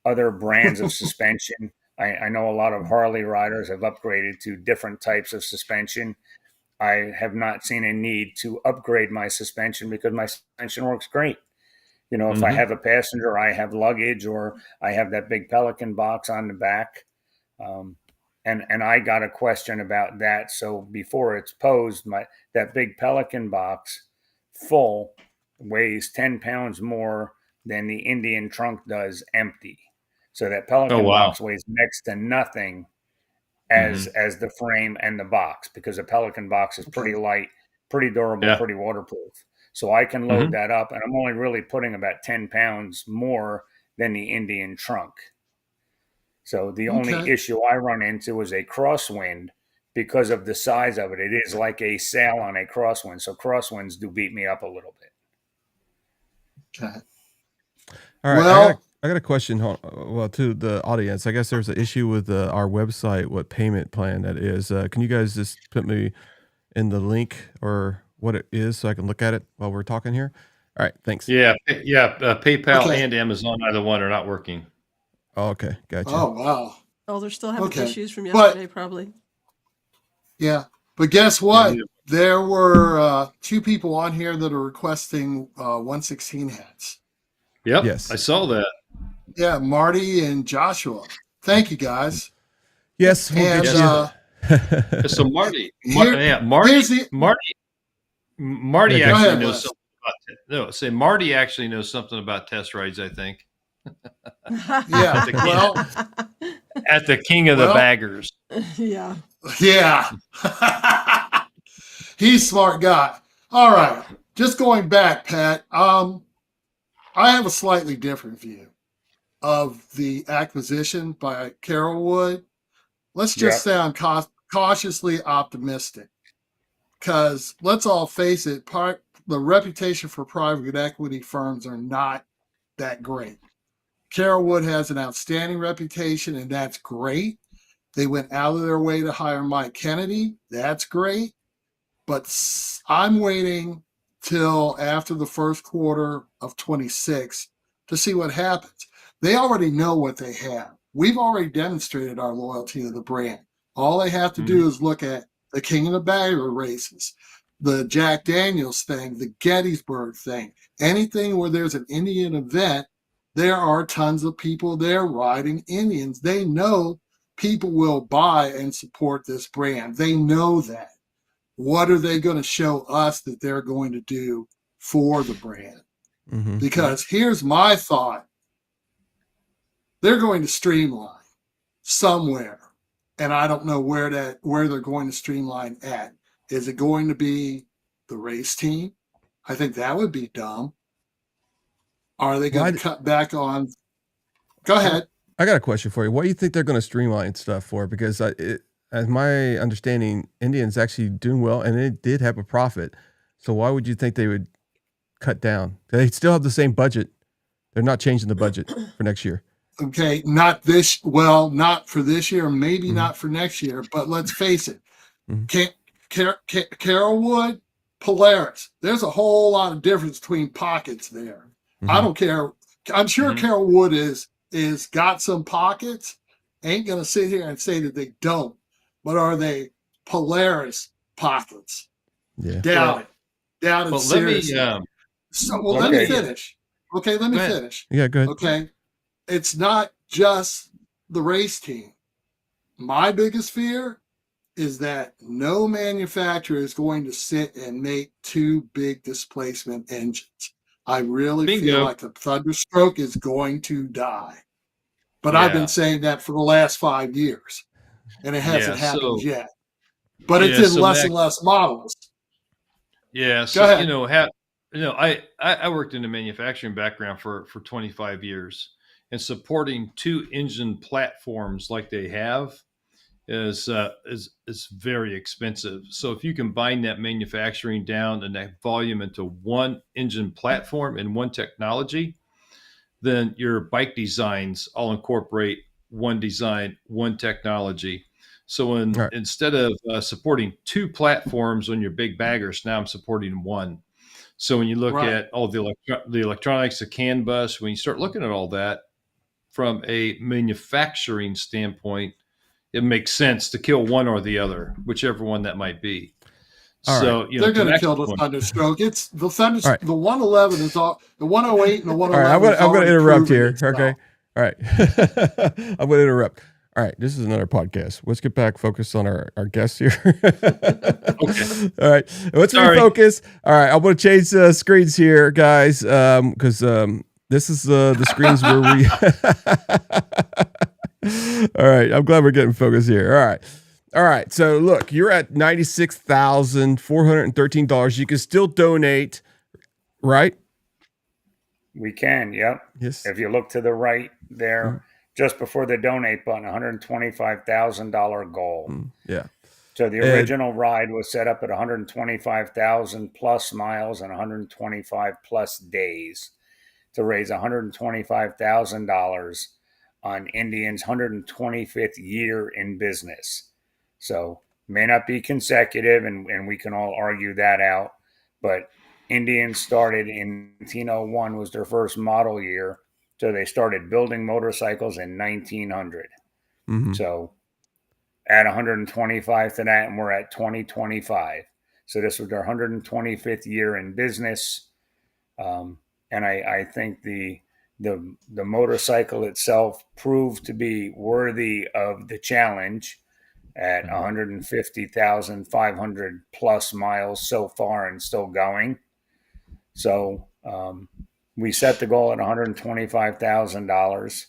other brands of suspension. I know a lot of Harley riders have upgraded to different types of suspension. I have not seen a need to upgrade my suspension because my suspension works great. If I Mhm. have a passenger, I have luggage, or I have that big Pelican box on the back. Um, and I got a question about that. So before it's posed, that big Pelican box full weighs 10 pounds more than the Indian trunk does empty. So that Oh Pelican wow. box weighs next to nothing as Mhm. as the frame and the box, because a Pelican box is pretty Okay. light, pretty durable, Yeah. pretty waterproof. So I can load Mhm. that up, and I'm only really putting about 10 pounds more than the Indian trunk. So the only Okay. issue I run into is a crosswind because of the size of it. It is like a sail on a crosswind. So crosswinds do beat me up a little bit. Okay. All right, Well, I got a question. Well, to the audience, I guess there's an issue with our website. What payment plan that is? Can you guys just put me in the link or what it is so I can look at it while we're talking here? All right, thanks. Yeah. Yeah. PayPal okay. and Amazon, either one, are not working. Oh, okay, gotcha. Oh, wow. Oh, they're still having Okay. issues from But yesterday, probably. yeah, but guess Yeah. what? There were two people on here that are requesting 116 hats. Yep. Yes, I saw that. Yeah, Marty and Joshua. Thank you guys. yes, we'll get And Yes. you. So Marty, here, yeah, here's the. Marty Yeah, Go actually ahead, knows Les. something about. No, say Marty actually knows something about test rides. I think Yeah. at the king, Well, at the king of the well, baggers. Yeah. yeah. He's a smart guy. All right. Just going back, Pat. I have a slightly different view of the acquisition by Carolwood. Let's just Yep. sound cautiously optimistic, because let's all face it, the reputation for private equity firms are not that great. Carolwood has an outstanding reputation, and that's great. They went out of their way to hire Mike Kennedy. That's great. But I'm waiting till after the first quarter of 26 to see what happens. They already know what they have. We've already demonstrated our loyalty to the brand. All they have to Mhm. do is look at the King of the Bagger races, the Jack Daniels thing, the Gettysburg thing, anything where there's an Indian event. There are tons of people there riding Indians. They know people will buy and support this brand. They know that. What are they going to show us that they're going to do for the brand? hmm Because here's my thought. They're going to streamline somewhere. And I don't know where they're going to streamline at. Is it going to be the race team? I think that would be dumb. Are they going to cut back on? Go ahead. I got a question for you. What do you think they're going to streamline stuff for? Because as my understanding, Indian's actually doing well, and it did have a profit. So why would you think they would cut down? They still have the same budget. They're not changing the budget for next year. Okay, not for this year, maybe not for next year, but let's face it. Carolwood, Polaris, there's a whole lot of difference between pockets there. I don't care. I'm sure Carolwood is got some pockets. Ain't gonna sit here and say that they don't, but are they Polaris pockets? Yeah. Doubt it. Doubt it But let me. seriously. Let Okay. me finish. Okay, let me Go ahead. finish. Yeah, good. Okay. It's not just the race team. My biggest fear is that no manufacturer is going to sit and make two big displacement engines. I really feel Bingo. like the Thunderstroke is going to die. But Yeah. I've been saying that for the last 5 years, and it hasn't happened yet. But it's in less and less models. Yeah. Go ahead. I worked in a manufacturing background for 25 years, and supporting 2 engine platforms like they have is very expensive. So if you combine that manufacturing down and that volume into 1 engine platform and 1 technology, then your bike designs all incorporate 1 design, 1 technology. So instead of supporting 2 platforms on your big baggers, now I'm supporting 1. So when you look at all the electronics, the CAN bus, when you start looking at all that from a manufacturing standpoint, it makes sense to kill one or the other, whichever one that might be. So they're going to kill the Thunderstroke. It's the The 111 is all. The 108 and the 111. All right, I'm going to interrupt here. Itself. Okay. All right. I'm going to interrupt. All right, this is another podcast. Let's get back focused on our guests here. Okay. All right, let's refocus. All right, I'm going to change the screens here, guys, because this is the screens where we. All right, I'm glad we're getting focused here. All right. So look, you're at $96,413. You can still donate, right? We can. Yep. Yes. If you look to the right there. Just before the donate button, $125,000 goal. Yeah. So the original ride was set up at 125,000 plus miles and 125 plus days to raise $125,000 on Indian's 125th year in business. So may not be consecutive, and we can all argue that out, but Indian started in 1901 was their first model year. So they started building motorcycles in 1900. So add 125 to that, and we're at 2025. So this was their 125th year in business. And I think the motorcycle itself proved to be worthy of the challenge at 150,500 plus miles so far and still going. So, we set the goal at $125,000.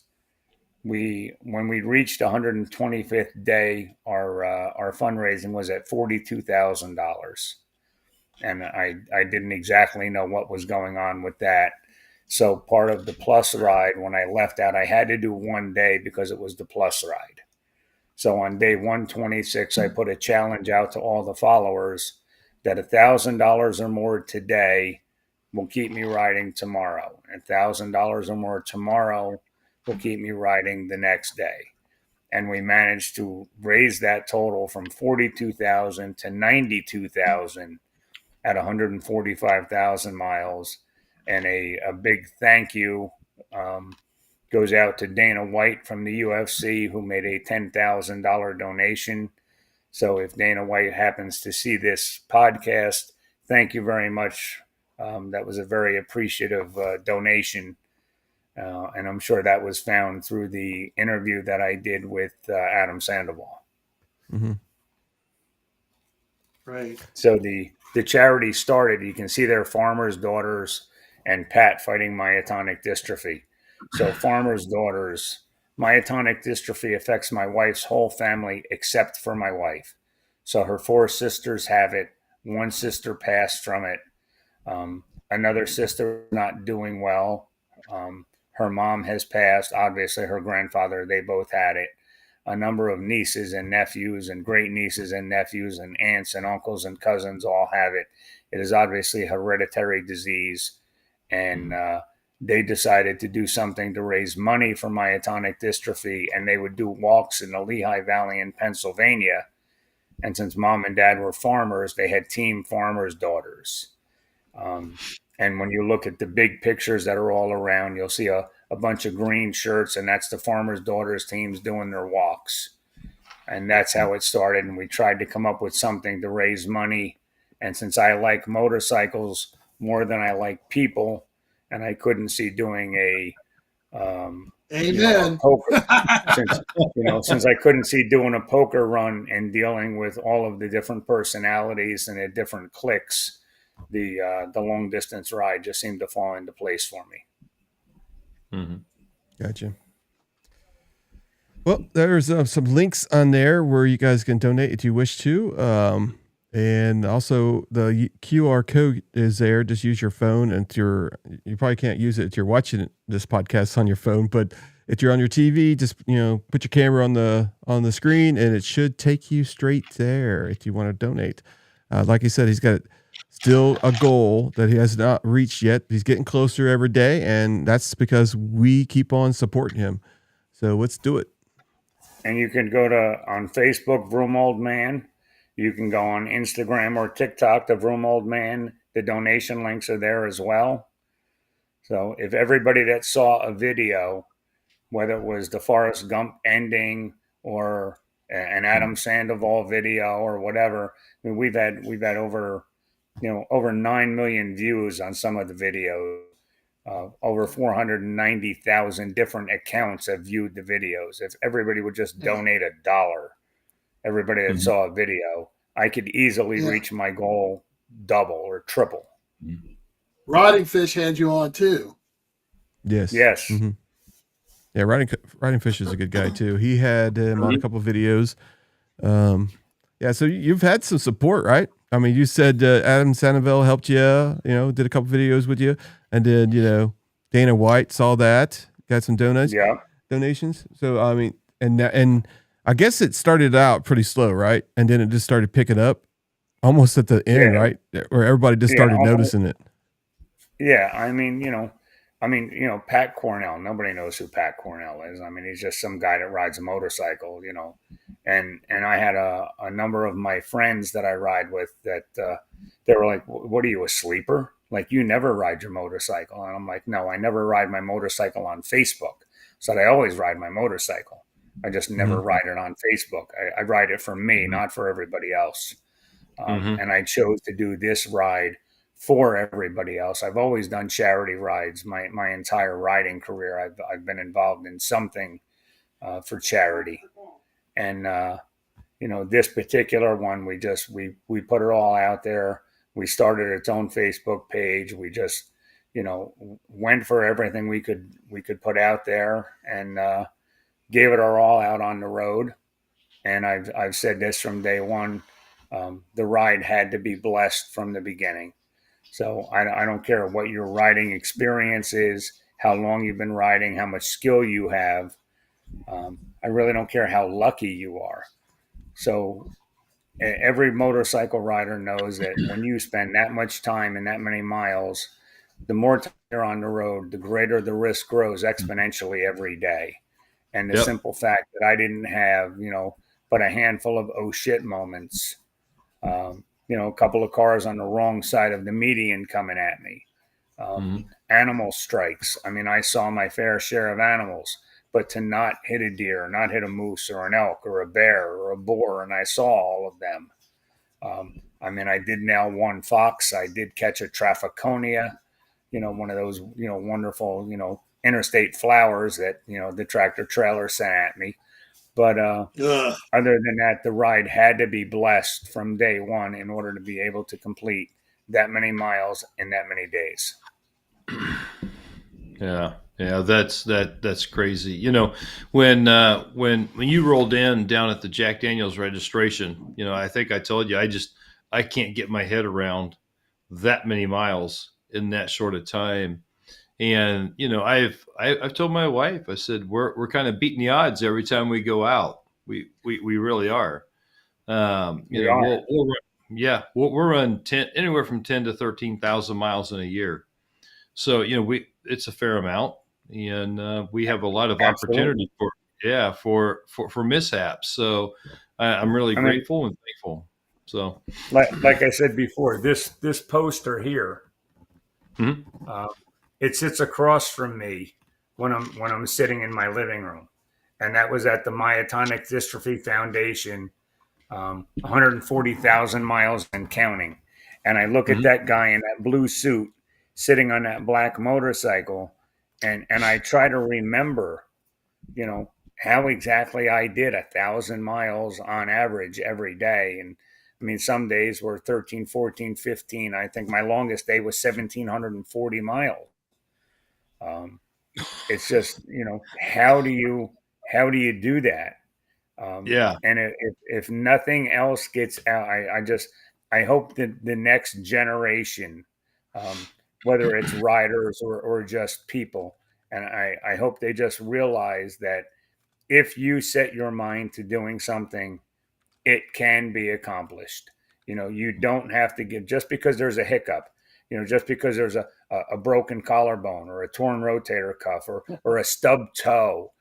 When we reached 125th day, our fundraising was at $42,000, and I didn't exactly know what was going on with that. So part of the plus ride, when I left out, I had to do 1 day because it was the plus ride. So on day 126, I put a challenge out to all the followers that $1,000 or more today will keep me riding tomorrow. $1,000 or more tomorrow will keep me riding the next day. And we managed to raise that total from 42,000 to 92,000 at 145,000 miles. And a big thank you goes out to Dana White from the UFC, who made a $10,000 donation. So if Dana White happens to see this podcast, thank you very much. That was a very appreciative donation. And I'm sure that was found through the interview that I did with Adam Sandoval. Right. So the charity started, you can see their Farmers' Daughters and Pat fighting myotonic dystrophy. So Farmers' Daughters, myotonic dystrophy affects my wife's whole family except for my wife. So her 4 sisters have it. 1 sister passed from it. Another sister not doing well. Her mom has passed. Obviously, her grandfather, they both had it. A number of nieces and nephews and great nieces and nephews and aunts and uncles and cousins all have it. It is obviously a hereditary disease. And they decided to do something to raise money for myotonic dystrophy. And they would do walks in the Lehigh Valley in Pennsylvania. And since mom and dad were farmers, they had Team Farmers' Daughters. And when you look at the big pictures that are all around, you'll see a bunch of green shirts, and that's the Farmers' Daughters teams doing their walks. And that's how it started. And we tried to come up with something to raise money. And since I like motorcycles more than I like people, and I couldn't see doing a poker, since I couldn't see doing a poker run and dealing with all of the different personalities and the different cliques, the long distance ride just seemed to fall into place for me. Mm-hmm. Gotcha. Well, there's some links on there where you guys can donate if you wish to. And also the QR code is there. Just use your phone, and you probably can't use it if you're watching this podcast on your phone, but if you're on your TV, just put your camera on the screen, and it should take you straight there if you want to donate. Like he said, he's got still a goal that he has not reached yet. He's getting closer every day, and that's because we keep on supporting him. So let's do it. And you can go on Facebook, Vroom Old Man. You can go on Instagram or TikTok, the Vroom Old Man. The donation links are there as well. So if everybody that saw a video, whether it was the Forrest Gump ending or an Adam Sandoval video or whatever, I mean, we've had over 9 million views on some of the videos. Over 490,000 different accounts have viewed the videos. If everybody would just donate $1, everybody that saw a video, I could easily reach my goal double or triple. Riding Fish had you on too. Yes. Mm-hmm. Yeah, Riding Fish is a good guy too. He had him on a couple of videos. Yeah, so you've had some support, right? I mean, you said Adam Sandoval helped you, did a couple videos with you, and then Dana White saw that, got some donations. So I mean, and I guess it started out pretty slow, right? And then it just started picking up almost at the end, right? Where everybody just started noticing it. Yeah, I mean, Pat Cornell. Nobody knows who Pat Cornell is. I mean, he's just some guy that rides a motorcycle, And I had a number of my friends that I ride with that they were like, "What are you, a sleeper? Like, you never ride your motorcycle?" And I'm like, "No, I never ride my motorcycle on Facebook. So I always ride my motorcycle. I just never ride it on Facebook. I ride it for me, not for everybody else. And I chose to do this ride for everybody else. I've always done charity rides. My entire riding career, I've been involved in something for charity. And this particular one, we put it all out there. We started its own Facebook page. We just went for everything we could put out there, and gave it our all out on the road. And I've said this from day one. The ride had to be blessed from the beginning. So I don't care what your riding experience is, how long you've been riding, how much skill you have. I really don't care how lucky you are. So every motorcycle rider knows that when you spend that much time and that many miles, the more time you're on the road, the greater the risk grows exponentially every day. And the simple fact that I didn't have, but a handful of oh shit moments, a couple of cars on the wrong side of the median coming at me, animal strikes. I mean, I saw my fair share of animals, but to not hit a deer, not hit a moose or an elk or a bear or a boar, and I saw all of them. I mean, I did nail one fox. I did catch a trafficonia, one of those, wonderful, interstate flowers that, the tractor trailer sent at me. But other than that, the ride had to be blessed from day one in order to be able to complete that many miles in that many days. Yeah, that's crazy. When you rolled in down at the Jack Daniels registration, I think I told you I can't get my head around that many miles in that short of time. And I've told my wife, I said we're kind of beating the odds every time we go out. We really are. We'll run anywhere from 10 to 13,000 miles in a year. So it's a fair amount, and we have a lot of opportunity for mishaps. So I'm really grateful and thankful. So like I said before, this poster here. It sits across from me when I'm sitting in my living room, and that was at the Myotonic Dystrophy Foundation, 140,000 miles and counting. And I look at that guy in that blue suit sitting on that black motorcycle, and I try to remember, how exactly I did 1,000 miles on average every day. And I mean, some days were 13, 14, 15. I think my longest day was 1,740 miles. It's just, how do you do that? Yeah. And if nothing else gets out, I hope that the next generation, whether it's riders or just people, and I hope they just realize that if you set your mind to doing something, it can be accomplished. You don't have to get, just because there's a hiccup, just because there's a broken collarbone or a torn rotator cuff or a stub toe,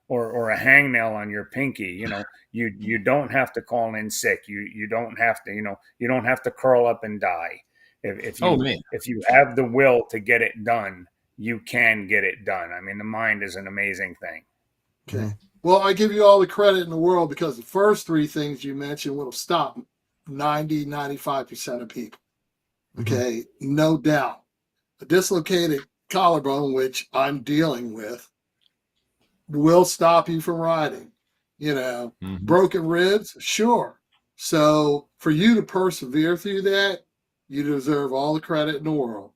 or a hangnail on your pinky, you don't have to call in sick. You don't have to, you don't have to curl up and die. If Oh you man. if you have the will to get it done, you can get it done. I mean, the mind is an amazing thing. Okay. Well, I give you all the credit in the world, because the first three things you mentioned would have stopped 95% of people. Okay. No doubt. A dislocated collarbone, which I'm dealing with, will stop you from riding. Broken ribs, sure. So for you to persevere through that, you deserve all the credit in the world.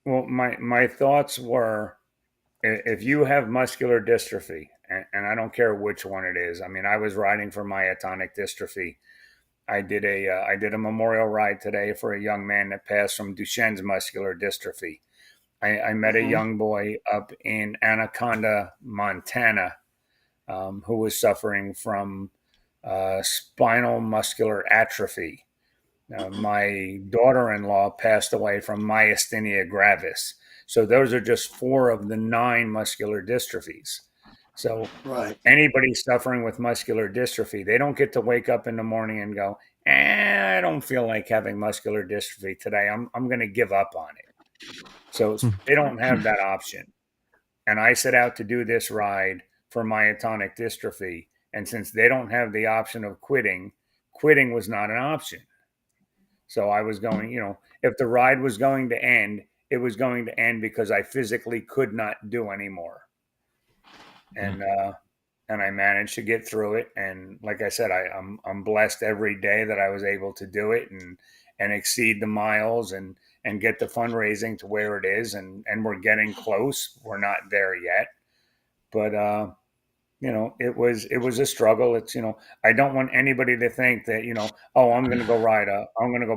Well, my thoughts were, if you have muscular dystrophy, and I don't care which one it is. I mean, I was riding for myotonic dystrophy. I did a memorial ride today for a young man that passed from Duchenne's muscular dystrophy. I met a young boy up in Anaconda, Montana, who was suffering from spinal muscular atrophy. My daughter-in-law passed away from myasthenia gravis. So those are just 4 of the 9 muscular dystrophies. So anybody suffering with muscular dystrophy, they don't get to wake up in the morning and go, I don't feel like having muscular dystrophy today. I'm going to give up on it. So they don't have that option. And I set out to do this ride for myotonic dystrophy. And since they don't have the option of quitting was not an option. So I was going, if the ride was going to end, it was going to end because I physically could not do anymore. And I managed to get through it. And like I said, I'm blessed every day that I was able to do it and exceed the miles and get the fundraising to where it is. And we're getting close. We're not there yet, but it was a struggle. It's, I don't want anybody to think that, oh, I'm going to go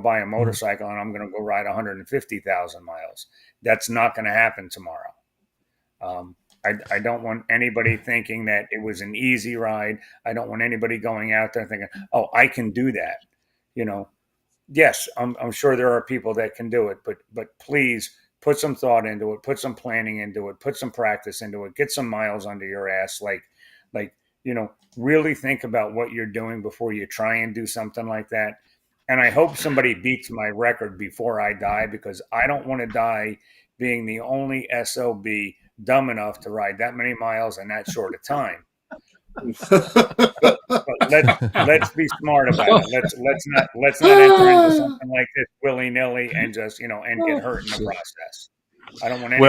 buy a motorcycle and I'm going to go ride 150,000 miles. That's not going to happen tomorrow. I don't want anybody thinking that it was an easy ride. I don't want anybody going out there thinking, oh, I can do that. Yes, I'm sure there are people that can do it, but please put some thought into it, put some planning into it, put some practice into it, get some miles under your ass. Really think about what you're doing before you try and do something like that. And I hope somebody beats my record before I die, because I don't want to die being the only SOB dumb enough to ride that many miles in that short a time. but let's be smart about it. Let's not enter into something like this willy-nilly and just and get hurt in the process. I don't want any.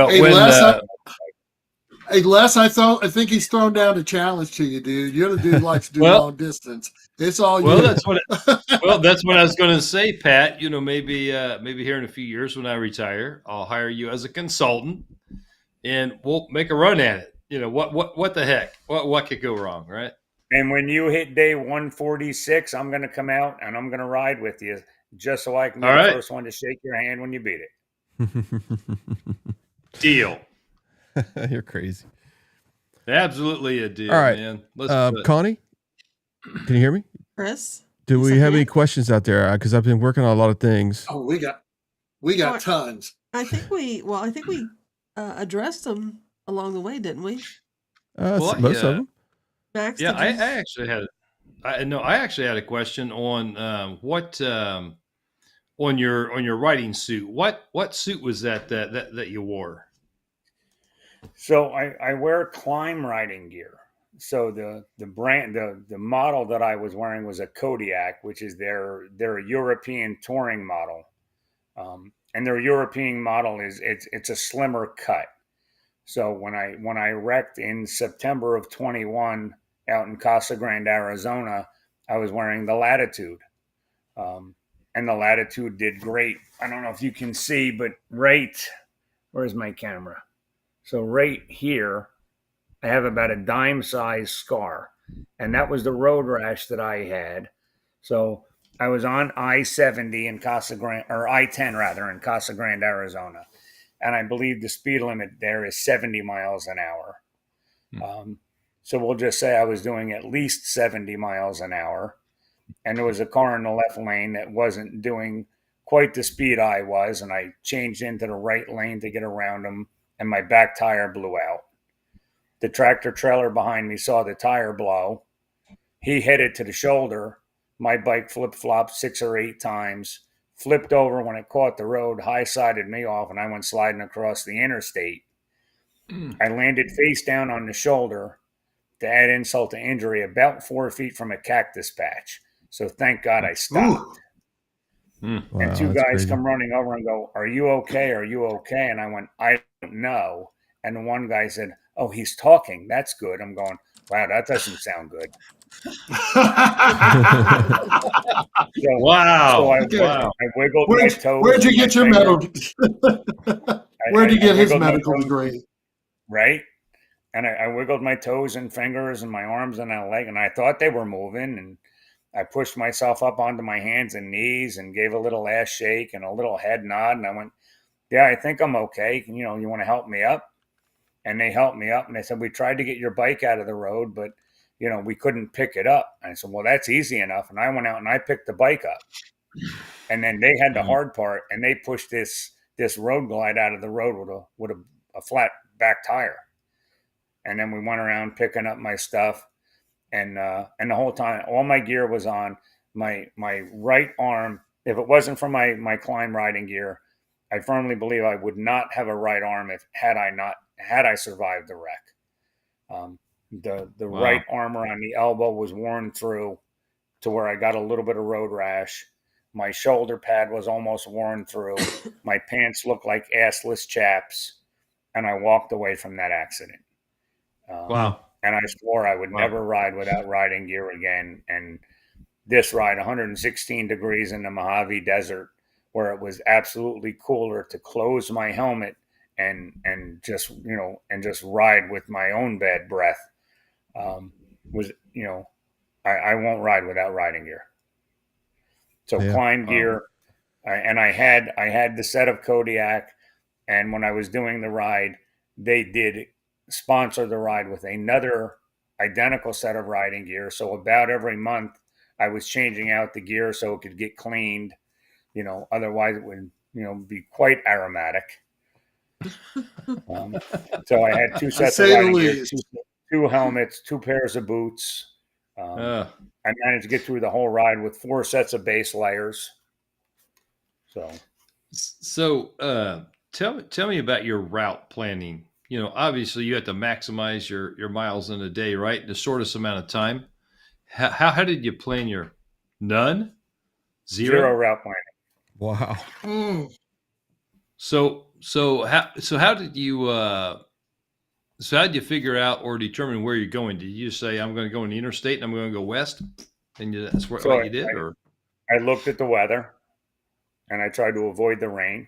Hey Les, I think he's thrown down a challenge to you, dude. You're the dude who likes to do long distance. It's all you. That's what I was going to say, Pat. Maybe here in a few years when I retire, I'll hire you as a consultant, and we'll make a run at it. What the heck? What could go wrong, right? And when you hit day 146, I'm going to come out and I'm going to ride with you, just so I can be the first one to shake your hand when you beat it. Deal. You're crazy. Absolutely a deal, all right, man. Let's Connie, can you hear me? Chris? Do we have any questions out there? Because I've been working on a lot of things. Oh, we got tons. I think we addressed them along the way, didn't we? Most of them. Max, yeah, I actually had a question on what on your riding suit. What suit was that you wore? So I wear climb riding gear. So the brand, the model that I was wearing was a Kodiak, which is their European touring model. And their European model it's a slimmer cut. So when I wrecked in September of 21 out in Casa Grande, Arizona, I was wearing the Latitude, And the latitude did great. I don't know if you can see, but where's my camera? So right here, I have about a dime size scar. And that was the road rash that I had. So I was on I-70 in Casa Grande, or I-10 rather, in Casa Grande, Arizona. And I believe the speed limit there is 70 miles an hour. So we'll just say I was doing at least 70 miles an hour. And there was a car in the left lane that wasn't doing quite the speed I was. And I changed into the right lane to get around him. And my back tire blew out. The tractor trailer behind me saw the tire blow. He hit it to the shoulder. My bike flip-flopped 6 or 8 times, flipped over when it caught the road, high-sided me off, and I went sliding across the interstate. I landed face down on the shoulder, to add insult to injury, about 4 feet from a cactus patch. So thank God I stopped. Wow, and 2 that's guys crazy. come running over and go, "Are you okay? Are you okay?" And I went, "I don't know." And the one guy said, "Oh, he's talking. That's good." I'm going, "Wow, that doesn't sound good." Wow. I wiggled my toes. Where'd you get your medical? Where'd you get his wiggled my medical toes, degree? right? And I wiggled my toes and fingers and my arms and my leg, and I thought they were moving. And I pushed myself up onto my hands and knees and gave a little ass shake and a little head nod. And I went, "Yeah, I think I'm okay. You want to help me up?" And they helped me up. And they said, "We tried to get your bike out of the road, but we couldn't pick it up." And I said, "Well, that's easy enough." And I went out and I picked the bike up. And then they had the hard part, and they pushed this road glide out of the road with a flat back tire. And then we went around picking up my stuff, and the whole time, all my gear was on. My right arm, if it wasn't for my climb riding gear, I firmly believe I would not have a right arm had I survived the wreck. The Wow. right armor on the elbow was worn through to where I got a little bit of road rash. My shoulder pad was almost worn through. My pants looked like assless chaps, and I walked away from that accident. Wow. And I swore I would never ride without riding gear again. And this ride, 116 degrees in the Mojave Desert, where it was absolutely cooler to close my helmet and just ride with my own bad breath, was I won't ride without riding gear. So climb gear, and I had the set of Kodiak, and when I was doing the ride, they did sponsor the ride with another identical set of riding gear. So about every month, I was changing out the gear so it could get cleaned. Otherwise it would be quite aromatic. So I had 2 sets of riding gear, 2 helmets, 2 pairs of boots. I managed to get through the whole ride with 4 sets of base layers. So tell me about your route planning. Obviously you have to maximize your miles in a day, right? In the shortest amount of time. How did you plan your none? Zero route planning. Wow. So how did you how did you figure out or determine where you're going? Did you say I'm going to go on the interstate and I'm going to go west? And that's what you did, or I looked at the weather and I tried to avoid the rain.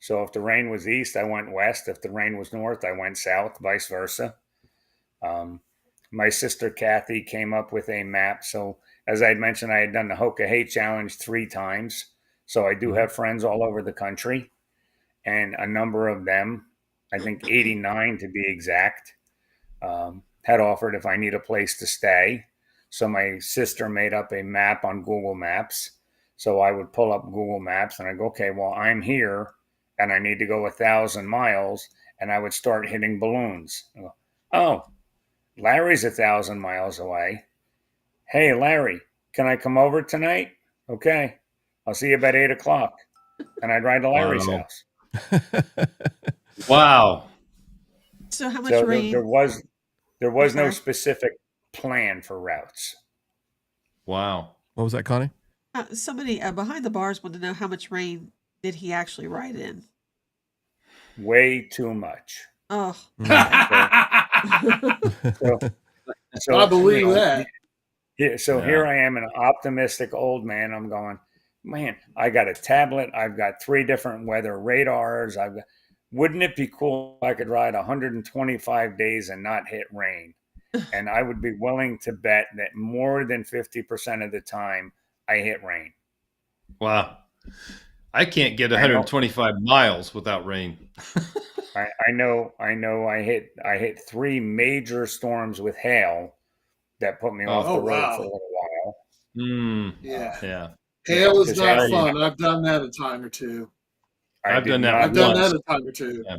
So if the rain was east, I went west. If the rain was north, I went south, vice versa. My sister Kathy came up with a map. So as I had mentioned, I had done the Hoka Hate Challenge 3 times. So I do have friends all over the country, and a number of them, I think 89 to be exact, had offered if I need a place to stay. So my sister made up a map on Google Maps. So I would pull up Google Maps and I go, okay, well, I'm here and I need to go 1,000 miles. And I would start hitting balloons. I go, oh, Larry's 1,000 miles away. Hey, Larry, can I come over tonight? Okay. I'll see you about 8 o'clock. And I'd ride to Larry's house. Wow. So how much rain? There was no specific plan for routes. Wow. What was that, Connie? Somebody behind the bars wanted to know how much rain did he actually ride in? Way too much. Oh. So I believe that. Yeah, so here I am, an optimistic old man. I'm going, man, I got a tablet. I've got 3 different weather radars. Wouldn't it be cool if I could ride 125 days and not hit rain? And I would be willing to bet that more than 50% of the time I hit rain. Wow. I can't get I know. 125 miles without rain. I know. I hit 3 major storms with hail that put me off the road for a little while. Yeah. Yeah. Hail is not hail- fun. I've done that a time or two. I've done that I've done once. that a time or two. Yeah.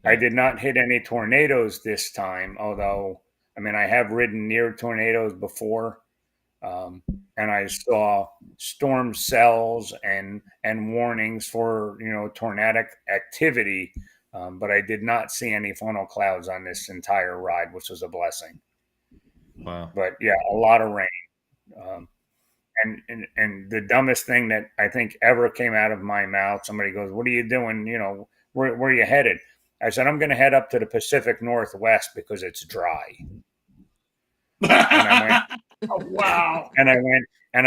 I did not hit any tornadoes this time, although, I mean, I have ridden near tornadoes before, and I saw storm cells and warnings for, tornadic activity, but I did not see any funnel clouds on this entire ride, which was a blessing. Wow. But yeah, a lot of rain. And the dumbest thing that I think ever came out of my mouth, somebody goes, "What are you doing? Where are you headed?" I said, "I'm going to head up to the Pacific Northwest because it's dry." And I went, Oh, wow. and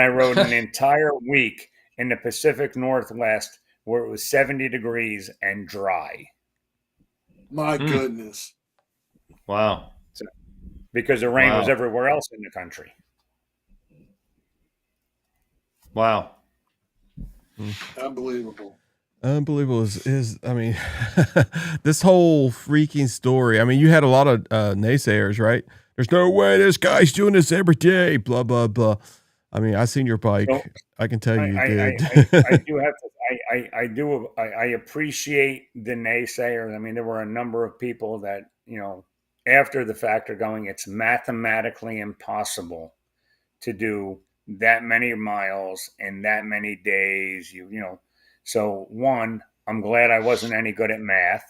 I rode an entire week in the Pacific Northwest where it was 70 degrees and dry. My goodness. Wow. Because the rain was everywhere else in the country. Wow. Unbelievable. Unbelievable is I mean, this whole freaking story. I mean, you had a lot of naysayers, right? There's no way this guy's doing this every day. Blah blah blah. I mean, I seen your bike. So, I can tell you did. I do have to. I appreciate the naysayers. I mean, there were a number of people that after the fact are going, it's mathematically impossible to do that many miles in that many days. So one, I'm glad I wasn't any good at math,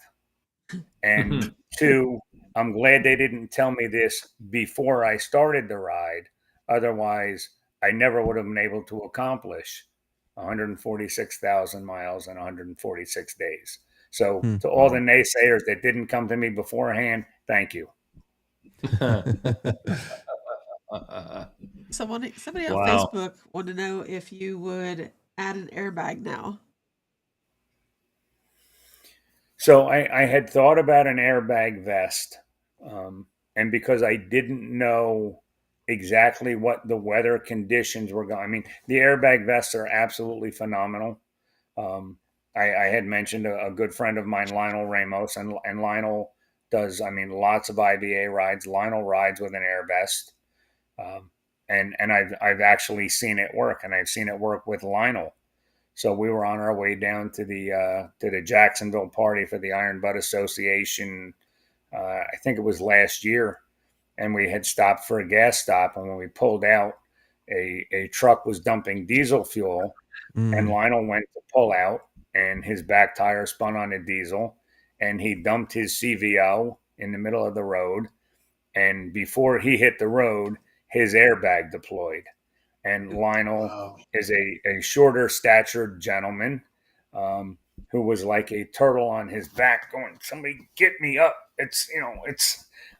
and 2, I'm glad they didn't tell me this before I started the ride. Otherwise, I never would have been able to accomplish 146,000 miles in 146 days. So to all the naysayers that didn't come to me beforehand, thank you. Somebody on Facebook wanted to know if you would add an airbag now. So I had thought about an airbag vest, and because I didn't know exactly what the weather conditions were going. I mean, the airbag vests are absolutely phenomenal. I had mentioned a good friend of mine, Lionel Ramos, and Lionel does, lots of IBA rides. Lionel rides with an air vest, and I've actually seen it work, and I've seen it work with Lionel. So we were on our way down to the Jacksonville party for the Iron Butt Association. I think it was last year, and we had stopped for a gas stop. And when we pulled out, a truck was dumping diesel fuel, and Lionel went to pull out, and his back tire spun on the diesel, and he dumped his CVO in the middle of the road. And before he hit the road, his airbag deployed. And Lionel is a shorter statured gentleman who was like a turtle on his back going, "Somebody get me up."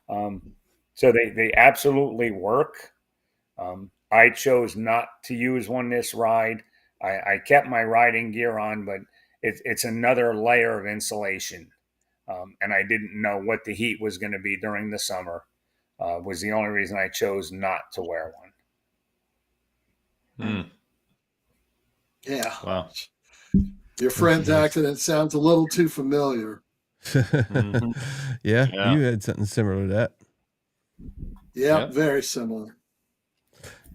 So they absolutely work. I chose not to use one this ride. I kept my riding gear on, but it's another layer of insulation. And I didn't know what the heat was going to be during the summer. Was the only reason I chose not to wear one. Yeah. Wow. Your friend's accident sounds a little too familiar. Yeah, you had something similar to that. Yeah, very similar.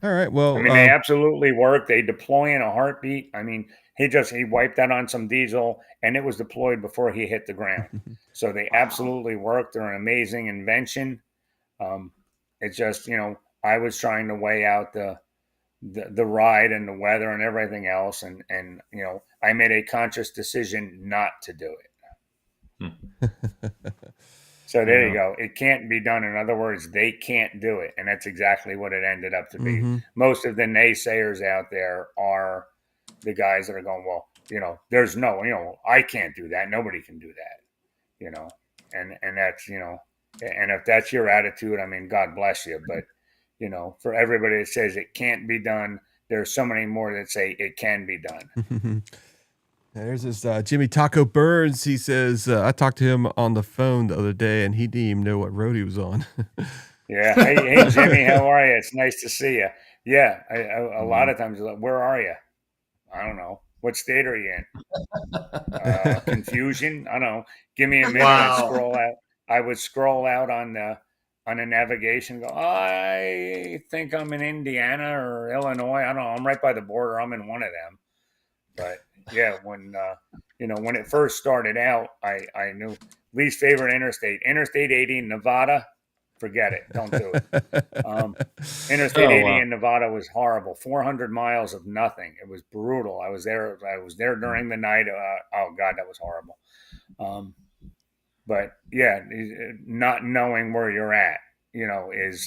All right. Well, they absolutely work. They deploy in a heartbeat. He wiped that on some diesel, and it was deployed before he hit the ground. So they absolutely work. They're an amazing invention. It's just, I was trying to weigh out the ride and the weather and everything else, and I made a conscious decision not to do it. So there you go. It can't be done. In other words, they can't do it, and that's exactly what it ended up to be. Most of the naysayers out there are the guys that are going, "Well, there's no, I can't do that. Nobody can do that." And that's, and if that's your attitude, God bless you, but for everybody that says it can't be done, there's so many more that say it can be done. There's this Jimmy Taco Burns. He says, I talked to him on the phone the other day, and he didn't even know what road he was on. Yeah. Hey, Jimmy, how are you? It's nice to see you. Yeah. A lot of times, like, where are you? I don't know. What state are you in? Confusion? I don't know. Give me a minute. Wow. I would scroll out on the navigation. Go. I think I'm in Indiana or Illinois. I don't know. I'm right by the border. I'm in one of them. But yeah, when when it first started out, I knew least favorite interstate 80 in Nevada. Forget it. Don't do it. Interstate 80 in Nevada was horrible. 400 miles of nothing. It was brutal. I was there during the night. Oh God, that was horrible. But yeah, not knowing where you're at, is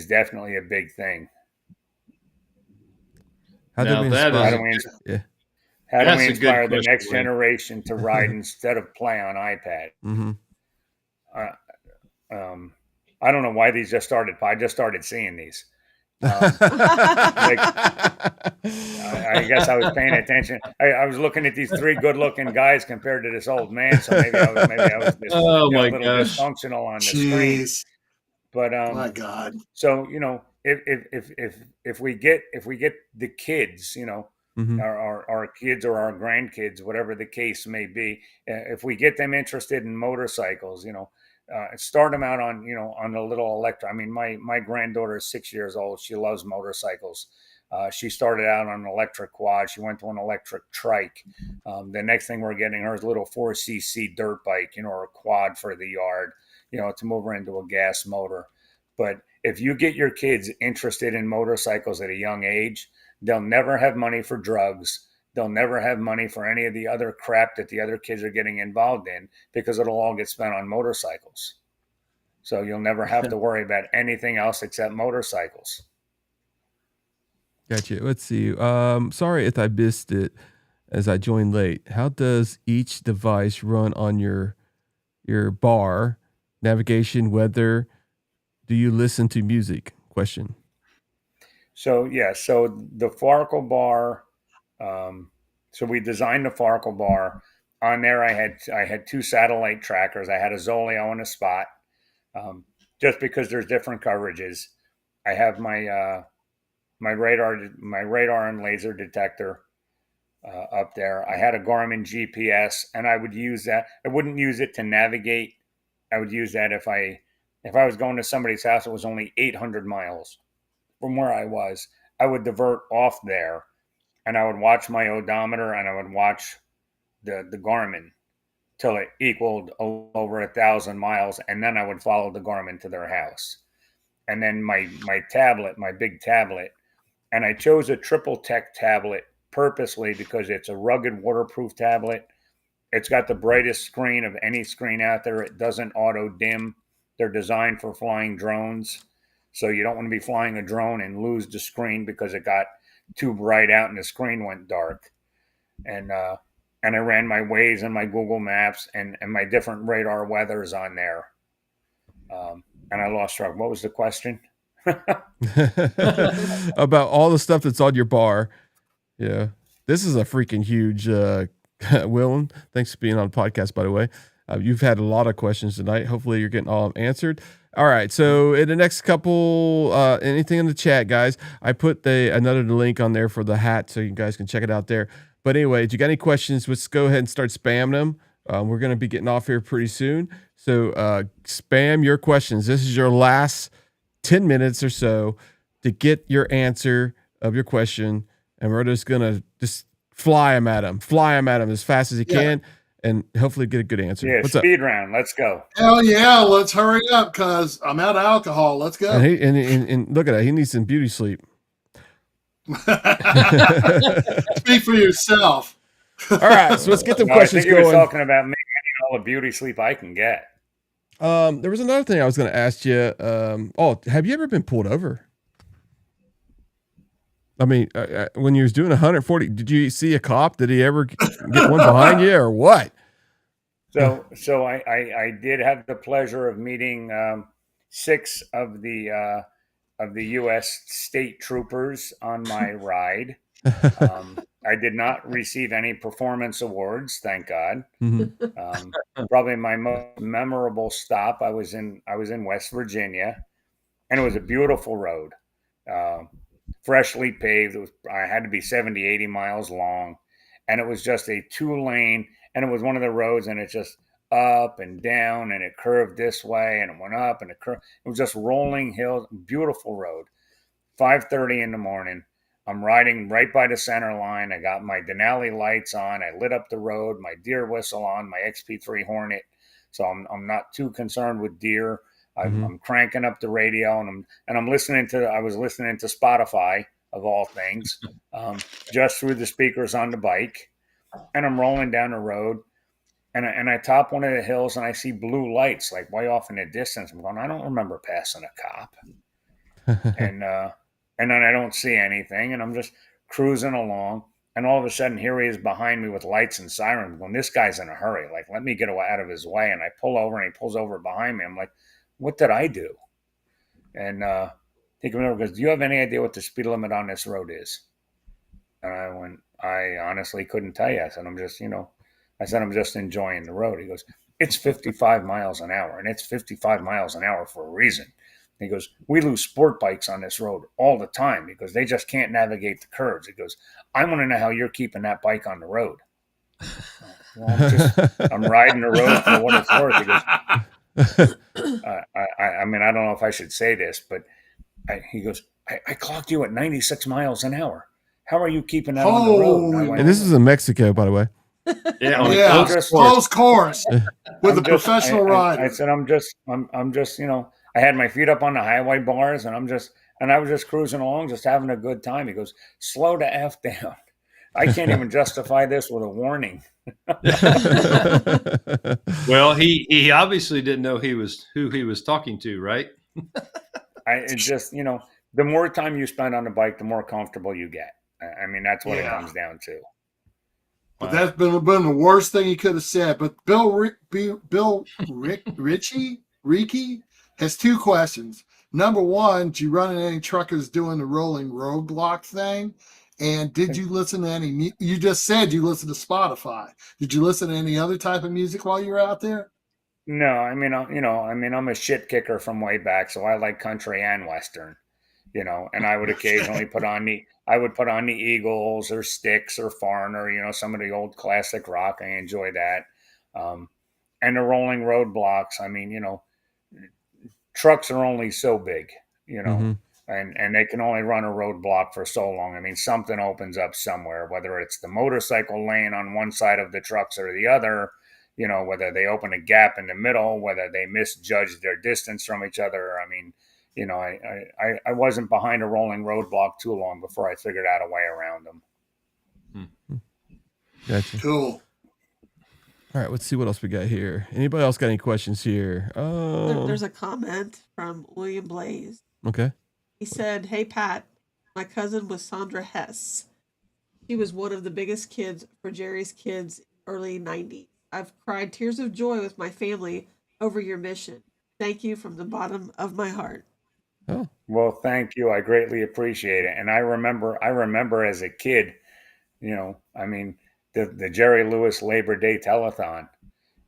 definitely a big thing. How do we inspire the next generation to ride instead of play on iPad? Mm-hmm. I don't know why these just started. I just started seeing these. I guess I was paying attention. I was looking at these three good-looking guys compared to this old man. So maybe I was just, a little dysfunctional on the screen. But my God. So if we get the kids, mm-hmm. our kids or our grandkids, whatever the case may be, if we get them interested in motorcycles, start them out on a little electric. I mean, my granddaughter is 6 years old. She loves motorcycles. She started out on an electric quad. She went to an electric trike. The next thing we're getting her is a little 4cc dirt bike, or a quad for the yard, to move her into a gas motor. But if you get your kids interested in motorcycles at a young age, they'll never have money for drugs. They'll never have money for any of the other crap that the other kids are getting involved in, because it'll all get spent on motorcycles. So you'll never have to worry about anything else except motorcycles. Gotcha. Let's see. Sorry if I missed it as I joined late. How does each device run on your bar? Navigation, weather. Do you listen to music? Question. So the Flarkel Bar. So we designed the Flarkel Bar. On there, I had two satellite trackers. I had a Zoleo and a Spot, just because there's different coverages. I have my my radar and laser detector up there. I had a Garmin GPS, and I would use that. I wouldn't use it to navigate. I would use that if I was going to somebody's house. It was only 800 miles from where I was. I would divert off there, and I would watch my odometer, and I would watch the Garmin till it equaled over 1,000 miles, and then I would follow the Garmin to their house. And then my tablet, my big tablet, and I chose a Triple Tech tablet purposely because it's a rugged, waterproof tablet. It's got the brightest screen of any screen out there. It doesn't auto dim. They're designed for flying drones. So you don't want to be flying a drone and lose the screen because it got too bright out and the screen went dark. And I ran my Waze and my Google Maps and my different radar weathers on there. And I lost track. What was the question? About all the stuff that's on your bar. Yeah. This is a freaking huge Willem. Thanks for being on the podcast, by the way. You've had a lot of questions tonight. Hopefully you're getting all of them answered. All right. So in the next couple, anything in the chat, guys, I put another link on there for the hat so you guys can check it out there. But anyway, if you got any questions, let's go ahead and start spamming them. We're going to be getting off here pretty soon. So spam your questions. This is your last 10 minutes or so to get your answer of your question. And we're just going to just fly them at him as fast as you can, and hopefully get a good answer. Yeah, What's speed up? round. Let's go. Hell yeah, let's hurry up because I'm out of alcohol. Let's go. And look at that. He needs some beauty sleep. Speak for yourself. All right, so let's get the questions going. I think going. you were talking about me getting all the beauty sleep I can get. There was another thing I was going to ask you. Have you ever been pulled over? I mean, when you was doing 140, did you see a cop? Did he ever get one behind you or what? So I did have the pleasure of meeting 6 of the U.S. state troopers on my ride. I did not receive any performance awards, thank God. Probably my most memorable stop. I was in West Virginia, and it was a beautiful road, freshly paved. I had to be 70, 80 miles long, and it was just a 2-lane, and it was one of the roads, and it just up and down, and it curved this way, and it went up, and it curved. It was just rolling hills, beautiful road. 5:30 in the morning. I'm riding right by the center line. I got my Denali lights on. I lit up the road, my deer whistle on, my XP3 Hornet. So I'm not too concerned with deer. I'm cranking up the radio, and I'm listening to. I was listening to Spotify of all things, just through the speakers on the bike, and I'm rolling down the road, and I top one of the hills, and I see blue lights like way off in the distance. I'm going, I don't remember passing a cop, and then I don't see anything, and I'm just cruising along, and all of a sudden, here he is behind me with lights and sirens. Going, this guy's in a hurry. Like, let me get out of his way. And I pull over, and he pulls over behind me. I'm like, what did I do? And he comes over and goes, do you have any idea what the speed limit on this road is? And I went, I honestly couldn't tell you. I said, I'm just enjoying the road. He goes, it's 55 miles an hour, and it's 55 miles an hour for a reason. He goes, we lose sport bikes on this road all the time because they just can't navigate the curves. He goes, I want to know how you're keeping that bike on the road. Well, I'm riding the road for what it's worth. He goes, I mean, I don't know if I should say this, but he goes, I clocked you at 96 miles an hour. How are you keeping that on the road? And, and this is in Mexico, by the way. Yeah, close course with a professional rider. I said, I'm just, I had my feet up on the highway bars, and I was just cruising along, just having a good time. He goes, slow the F down. I can't even justify this with a warning. Well, he obviously didn't know who he was talking to, right? It's just, the more time you spend on the bike, the more comfortable you get. I mean, that's what it comes down to. But that's been the worst thing he could have said. But Bill Ricky has 2 questions. Number one, did you run into any truckers doing the rolling roadblock thing? And did you listen to any? You just said you listened to Spotify. Did you listen to any other type of music while you were out there? No, I mean, I'm a shit kicker from way back, so I like country and western. And I would occasionally put on the Eagles or Styx or Foreigner, some of the old classic rock. I enjoy that. And the rolling roadblocks. I mean, trucks are only so big, and they can only run a roadblock for so long. I mean, something opens up somewhere, whether it's the motorcycle lane on one side of the trucks or the other, whether they open a gap in the middle, whether they misjudge their distance from each other. I mean, I wasn't behind a rolling roadblock too long before I figured out a way around them. Gotcha. Cool. All right, let's see what else we got here. Anybody else got any questions here? There's a comment from William Blaze. Okay. He said, hey, Pat, my cousin was Sandra Hess. She was one of the biggest kids for Jerry's Kids early 90s. I've cried tears of joy with my family over your mission. Thank you from the bottom of my heart. Oh. Well, thank you. I greatly appreciate it. And I remember as a kid, I mean, the Jerry Lewis Labor Day telethon,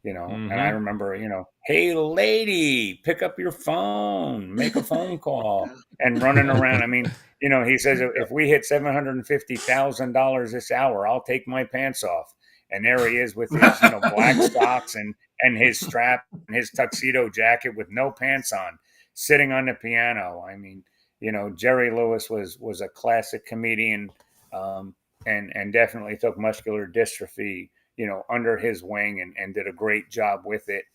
and I remember, hey, lady, pick up your phone, make a phone call, and running around. I mean, he says, if we hit $750,000 this hour, I'll take my pants off. And there he is with his, black socks and his strap and his tuxedo jacket with no pants on, sitting on the piano. I mean, Jerry Lewis was a classic comedian, and definitely took muscular dystrophy, under his wing and did a great job with it.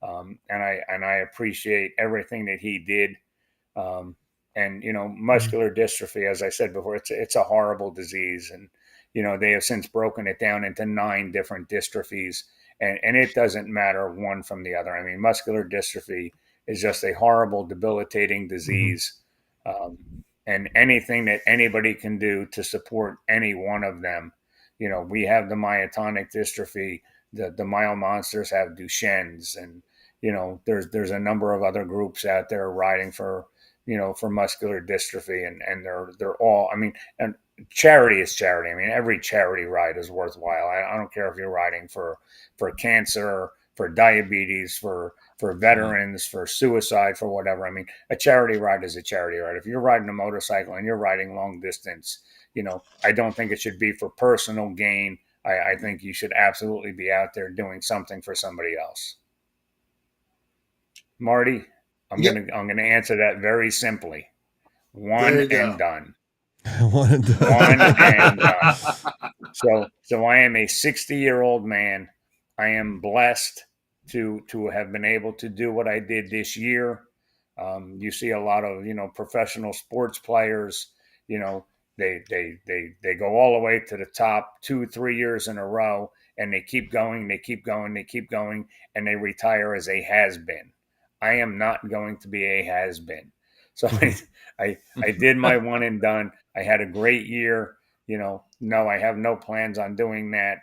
And I appreciate everything that he did. And muscular dystrophy, as I said before, it's a horrible disease, and they have since broken it down into 9 different dystrophies, and it doesn't matter one from the other. I mean, muscular dystrophy is just a horrible, debilitating disease. And anything that anybody can do to support any one of them, we have the myotonic dystrophy, the mile monsters have Duchenne's, and, there's a number of other groups out there riding for, for muscular dystrophy, and they're all. I mean, and charity is charity. I mean, every charity ride is worthwhile. I don't care if you're riding for cancer, for diabetes, for veterans, for suicide, for whatever. I mean, a charity ride is a charity ride. If you're riding a motorcycle and you're riding long distance, I don't think it should be for personal gain. I think you should absolutely be out there doing something for somebody else. Marty, I'm gonna answer that very simply. One and done. One and done. One and done. So I am a 60-year-old man. I am blessed to have been able to do what I did this year. You see a lot of professional sports players. They go all the way to the top 2-3 years in a row, and they keep going, and they retire as a has-been. I am not going to be a has-been. So I did my one and done. I had a great year. No, I have no plans on doing that.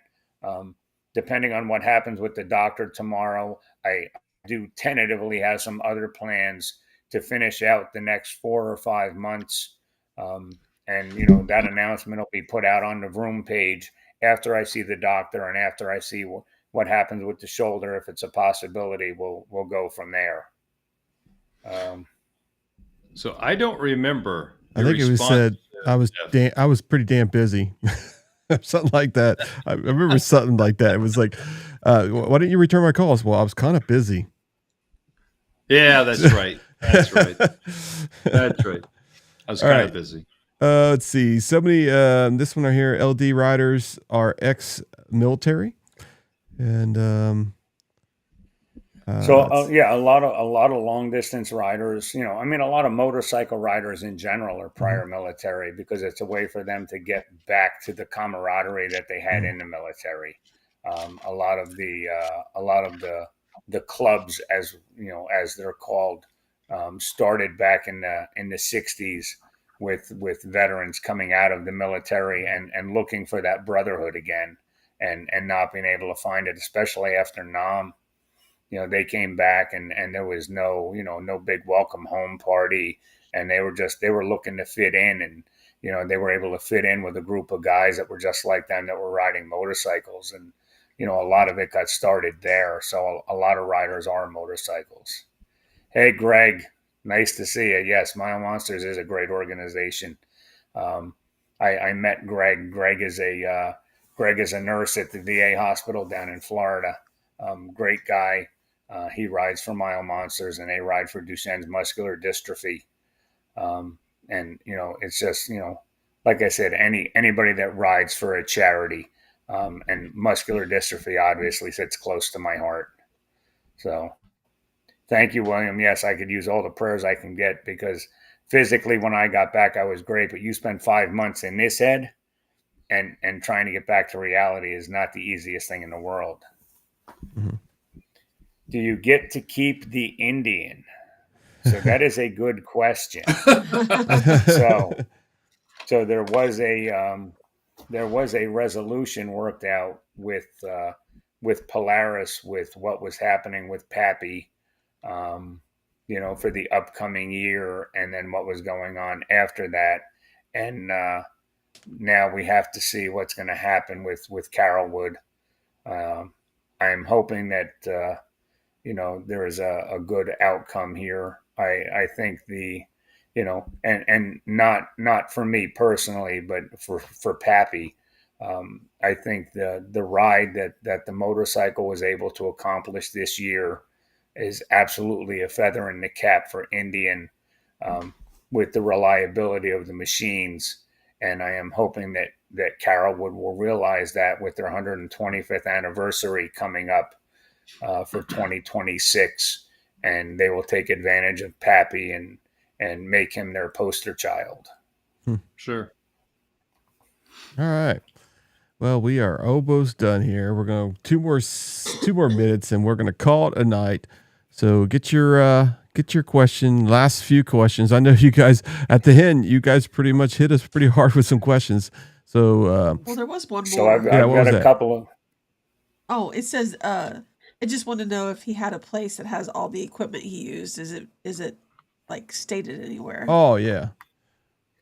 Depending on what happens with the doctor tomorrow, I do tentatively have some other plans to finish out the next 4 or 5 months. And, that announcement will be put out on the Vroom page after I see the doctor and after I see what happens with the shoulder. If it's a possibility, we'll go from there. So I don't remember. I think it was said I was pretty damn busy. Something like that. I remember something like that. It was like, why didn't you return my calls? Well, I was kind of busy. Yeah, that's right. That's right. That's right. I was kind of busy. Let's see. Somebody, this one right here, LD riders are ex-military. And a lot of long distance riders, a lot of motorcycle riders in general are prior military, because it's a way for them to get back to the camaraderie that they had in the military. A lot of the clubs, as they're called, started back in the 60s with veterans coming out of the military and looking for that brotherhood again, and not being able to find it, especially after Nam. They came back and there was no big welcome home party, and they were looking to fit in, and they were able to fit in with a group of guys that were just like them, that were riding motorcycles, and a lot of it got started there. So a lot of riders are motorcycles. Hey, Greg, nice to see you. Yes, Mile Monsters is a great organization. I met Greg. Greg is a nurse at the VA hospital down in Florida. Great guy. He rides for Mile Monsters, and they ride for Duchenne's muscular dystrophy. And it's just, like I said, anybody that rides for a charity, and muscular dystrophy obviously sits close to my heart. So thank you, William. Yes, I could use all the prayers I can get, because physically when I got back, I was great, but you spend 5 months in this head, and trying to get back to reality is not the easiest thing in the world. Mm-hmm. Do you get to keep the Indian? So that is a good question. So there was a resolution worked out with Polaris, with what was happening with Pappy, for the upcoming year, and then what was going on after that. And now we have to see what's going to happen with Carolwood. I'm hoping that there is a good outcome here. I think and not for me personally, but for Pappy, I think the ride that the motorcycle was able to accomplish this year is absolutely a feather in the cap for Indian, with the reliability of the machines. And I am hoping that Carolwood will realize that with their 125th anniversary coming up for 2026, and they will take advantage of Pappy and make him their poster child. Sure. All right. Well, we are almost done here. We're going to two more minutes, and we're going to call it a night. So get your question, last few questions. I know you guys at the end, you guys pretty much hit us pretty hard with some questions. So well, there was one more. So I've got a couple of. Oh, it says I just want to know if he had a place that has all the equipment he used. Is it like stated anywhere. Oh yeah.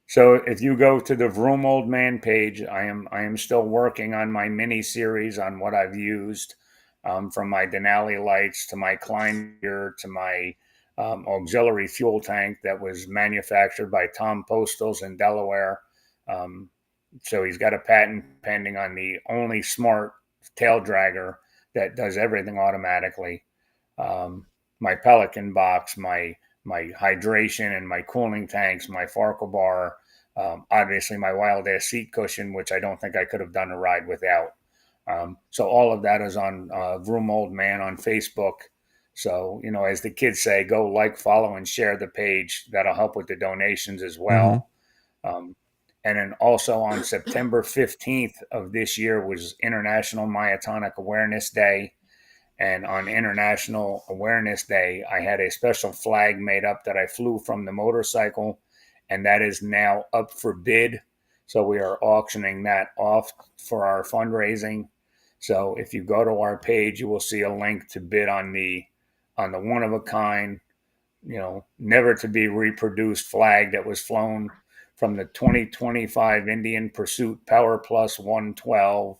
So if you go to the Vroom Old Man page, I am still working on my mini series on what I've used, from my Denali lights to my Klein gear to my auxiliary fuel tank that was manufactured by Tom Postles in Delaware. So he's got a patent pending on the only smart tail dragger that does everything automatically. My Pelican box, my hydration and my cooling tanks, my Flarkel bar, obviously my Wild Ass seat cushion, which I don't think I could have done a ride without. So all of that is on Vroom Old Man on Facebook. So, as the kids say, go like, follow, and share the page. That'll help with the donations as well. And then also on September 15th of this year was International Myotonic Awareness Day. And on International Awareness Day, I had a special flag made up that I flew from the motorcycle, and that is now up for bid. So we are auctioning that off for our fundraising. So if you go to our page, you will see a link to bid on the one of a kind, never to be reproduced flag that was flown from the 2025 Indian Pursuit Power Plus 112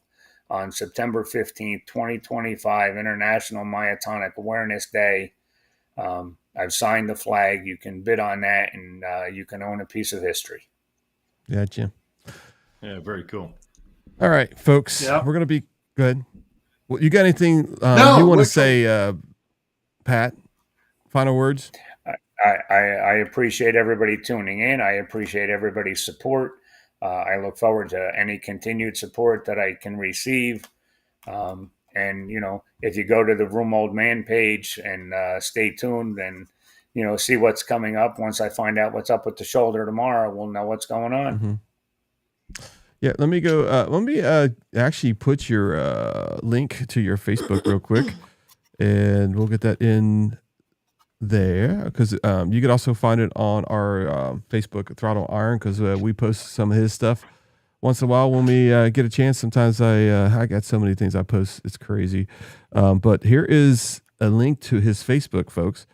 on September 15th, 2025, International Myotonic Awareness Day. I've signed the flag. You can bid on that, and you can own a piece of history. Gotcha. Yeah, very cool. All right, folks. Yep. We're going to be good. Well, you got anything No, you want to which say, Pat? Final words? I appreciate everybody tuning in. I appreciate everybody's support. I look forward to any continued support that I can receive. And, if you go to the Vroom Old Man page and stay tuned and, see what's coming up. Once I find out what's up with the shoulder tomorrow, we'll know what's going on. Mm-hmm. Yeah, let me go. Let me actually put your link to your Facebook real quick, and we'll get that in there, because you could also find it on our Facebook, Throttle Iron, because we post some of his stuff once in a while when we get a chance. Sometimes I got so many things I post, it's crazy. But here is a link to his Facebook, folks.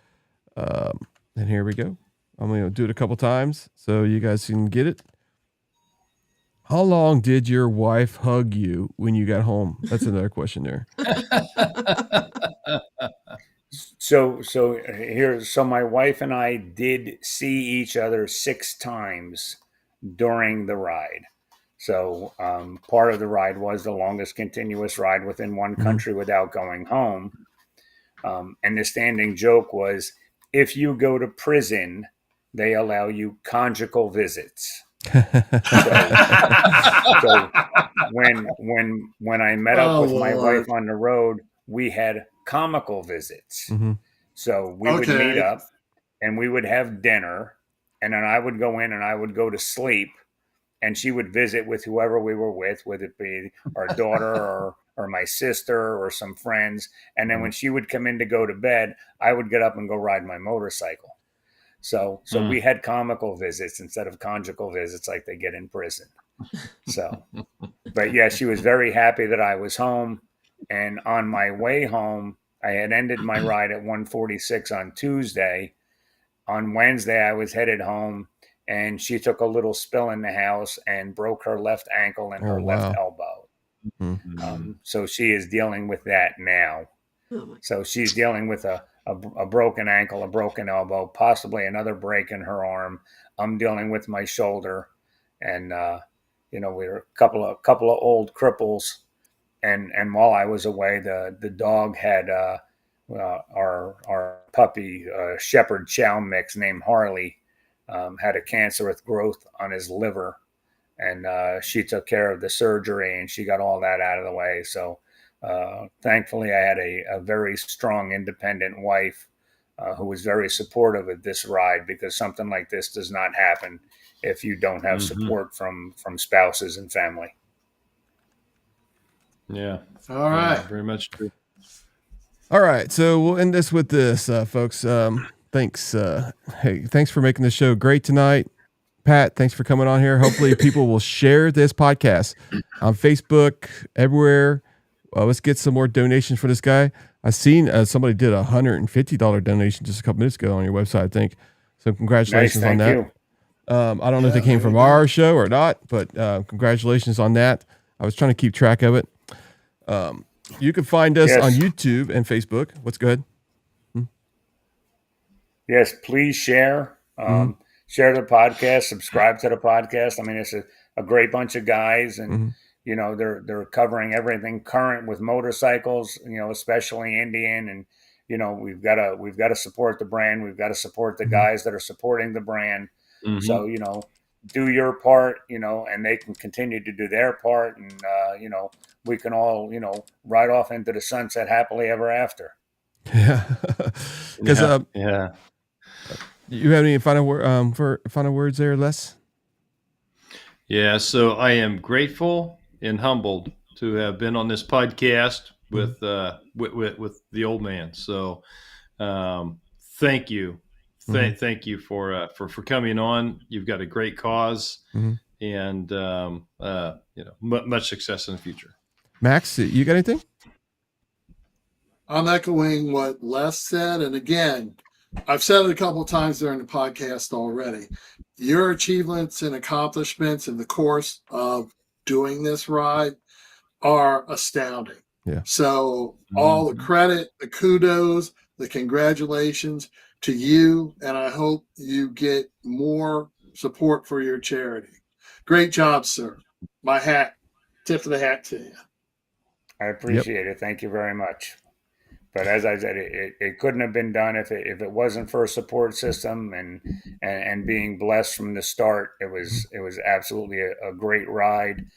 And here we go. I'm going to do it a couple times so you guys can get it. How long did your wife hug you when you got home? That's another question there. So my wife and I did see each other 6 times during the ride. So part of the ride was the longest continuous ride within one country without going home. And the standing joke was, if you go to prison, they allow you conjugal visits. So when I met up with my wife on the road, we had comical visits. So we would meet up and we would have dinner, and then I would go in and I would go to sleep, and she would visit with whoever we were with, whether it be our daughter or my sister or some friends. And then when she would come in to go to bed, I would get up and go ride my motorcycle. So we had comical visits instead of conjugal visits like they get in prison. So, but yeah, she was very happy that I was home. And on my way home, I had ended my ride at 1:46 on Tuesday. On Wednesday, I was headed home, and she took a little spill in the house and broke her left ankle and her left elbow. So she is dealing with that now. So she's dealing with a broken ankle, a broken elbow, possibly another break in her arm. I'm dealing with my shoulder, and we're a couple of old cripples. And while I was away, the dog had our puppy Shepherd Chow mix named Harley had a cancerous growth on his liver, and she took care of the surgery and she got all that out of the way. So thankfully, I had a very strong, independent wife who was very supportive of this ride, because something like this does not happen if you don't have support from spouses and family. Yeah. All right. Yeah, very much true. All right. So we'll end this with this, folks. Thanks. Hey, thanks for making the show great tonight. Pat, thanks for coming on here. Hopefully people will share this podcast on Facebook, everywhere. Let's get some more donations for this guy. I seen somebody did $150 donation just a couple minutes ago on your website, I think. So congratulations on that. You. I don't know if they came from our show or not, but congratulations on that. I was trying to keep track of it. You can find us on YouTube and Facebook. What's good? Yes, please share. Share the podcast. Subscribe to the podcast. I mean, it's a great bunch of guys, and you know they're covering everything current with motorcycles. You know, especially Indian, and you know we've got to support the brand. We've got to support the guys that are supporting the brand. So you know, do your part. You know, and they can continue to do their part, and you know, we can all ride off into the sunset happily ever after. Yeah, because you have any final words there, Les? Yeah, so I am grateful and humbled to have been on this podcast with the old man. So thank you. Thank you for coming on. You've got a great cause, and much success in the future. Max, you got anything? I'm echoing what Les said, and again, I've said it a couple of times during the podcast already. Your achievements and accomplishments in the course of doing this ride are astounding. Yeah. So all the credit, the kudos, the congratulations to you, and I hope you get more support for your charity. Great job, sir. My hat, tip of the hat to you. I appreciate it. Thank you very much. But as I said, it couldn't have been done if it wasn't for a support system and being blessed from the start. It was absolutely a great ride.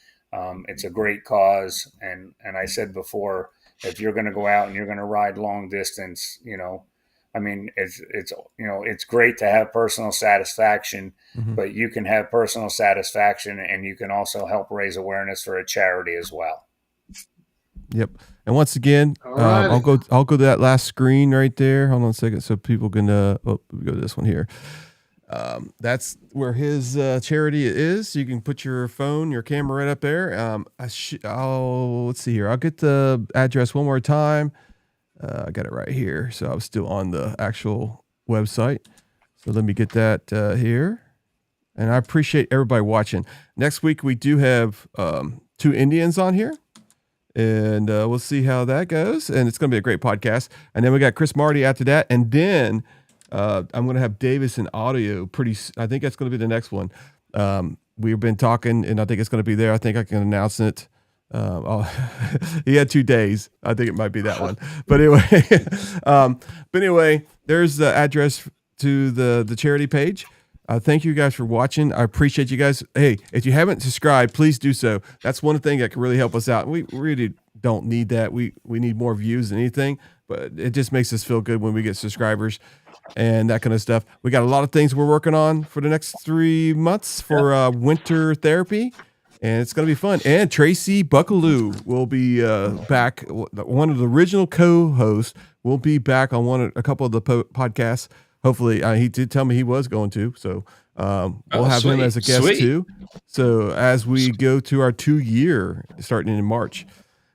It's a great cause, and I said before, if you're going to go out and you're going to ride long distance, you know, I mean, it's great to have personal satisfaction, but you can have personal satisfaction and you can also help raise awareness for a charity as well. Yep. And once again, I'll go to that last screen right there. Hold on a second, so people can. We go to this one here. That's where his charity is. You can put your phone, your camera right up there. Let's see here. I'll get the address one more time. I got it right here. So I was still on the actual website. So let me get that here. And I appreciate everybody watching. Next week we do have 2 Indians on here. And we'll see how that goes. And it's going to be a great podcast. And then we got Chris Marty after that. And then I'm going to have Davis in audio I think that's going to be the next one. We've been talking, and I think it's going to be there. I think I can announce it. He had 2 days. I think it might be that one. But anyway, there's the address to the charity page. Thank you guys for watching. I appreciate you guys. Hey, if you haven't subscribed, please do so. That's one thing that can really help us out. We really don't need that. We need more views than anything, but it just makes us feel good when we get subscribers and that kind of stuff. We got a lot of things we're working on for the next 3 months for winter therapy, and it's going to be fun. And Tracy Buckaloo will be back. One of the original co-hosts will be back on a couple of the podcasts. Hopefully, he did tell me he was going to, so we'll have him as a guest too. So as we go to our 2-year starting in March.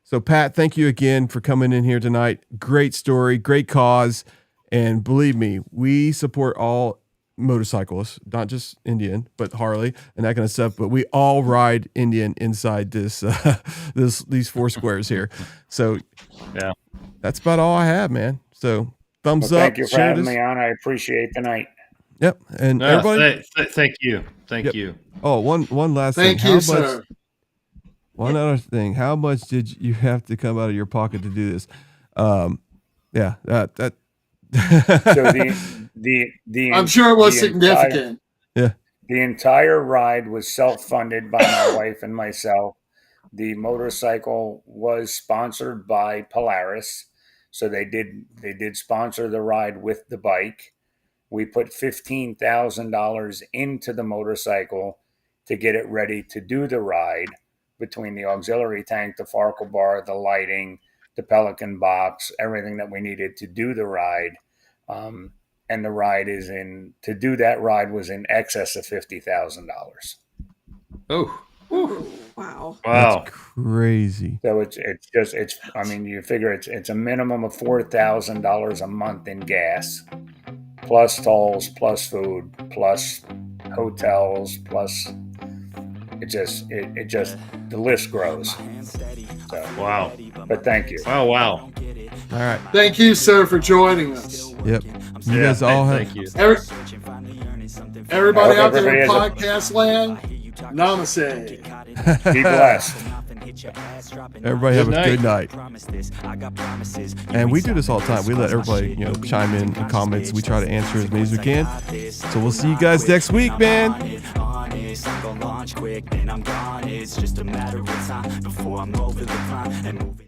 So Pat, thank you again for coming in here tonight. Great story, great cause, and believe me, we support all motorcyclists, not just Indian, but Harley and that kind of stuff. But we all ride Indian inside these 4 squares here. So yeah, that's about all I have, man. So. Thumbs up. Thank you for having me on. I appreciate the night. Yep. And everybody. Thank you. Thank you. Oh, one last thing. Thank you, sir. One other thing. How much did you have to come out of your pocket to do this? Yeah. That. So the I'm sure it was significant. Yeah. The entire ride was self-funded by my wife and myself. The motorcycle was sponsored by Polaris. So they did sponsor the ride with the bike. We put $15,000 into the motorcycle to get it ready to do the ride, between the auxiliary tank, the Flarkel Bar, the lighting, the Pelican box, everything that we needed to do the ride. And the ride to do that ride was in excess of $50,000. Oh. Ooh, wow. That's crazy. So I mean, you figure it's a minimum of $4,000 a month in gas plus tolls, plus food, plus hotels, plus it just the list grows. So, Wow. but thank you. Wow. All right. Thank you, sir, for joining us. Yep. You guys all have. Thank you. Everybody I hope out there in everybody podcast land, namaste. Be blessed. Everybody have Good a good night. And we do this all the time. We let everybody, chime in comments. We try to answer as many as we can. So we'll see you guys next week, man. I'm gonna launch quick, then I'm gone. It's just a matter of time before I'm over the climb and moving.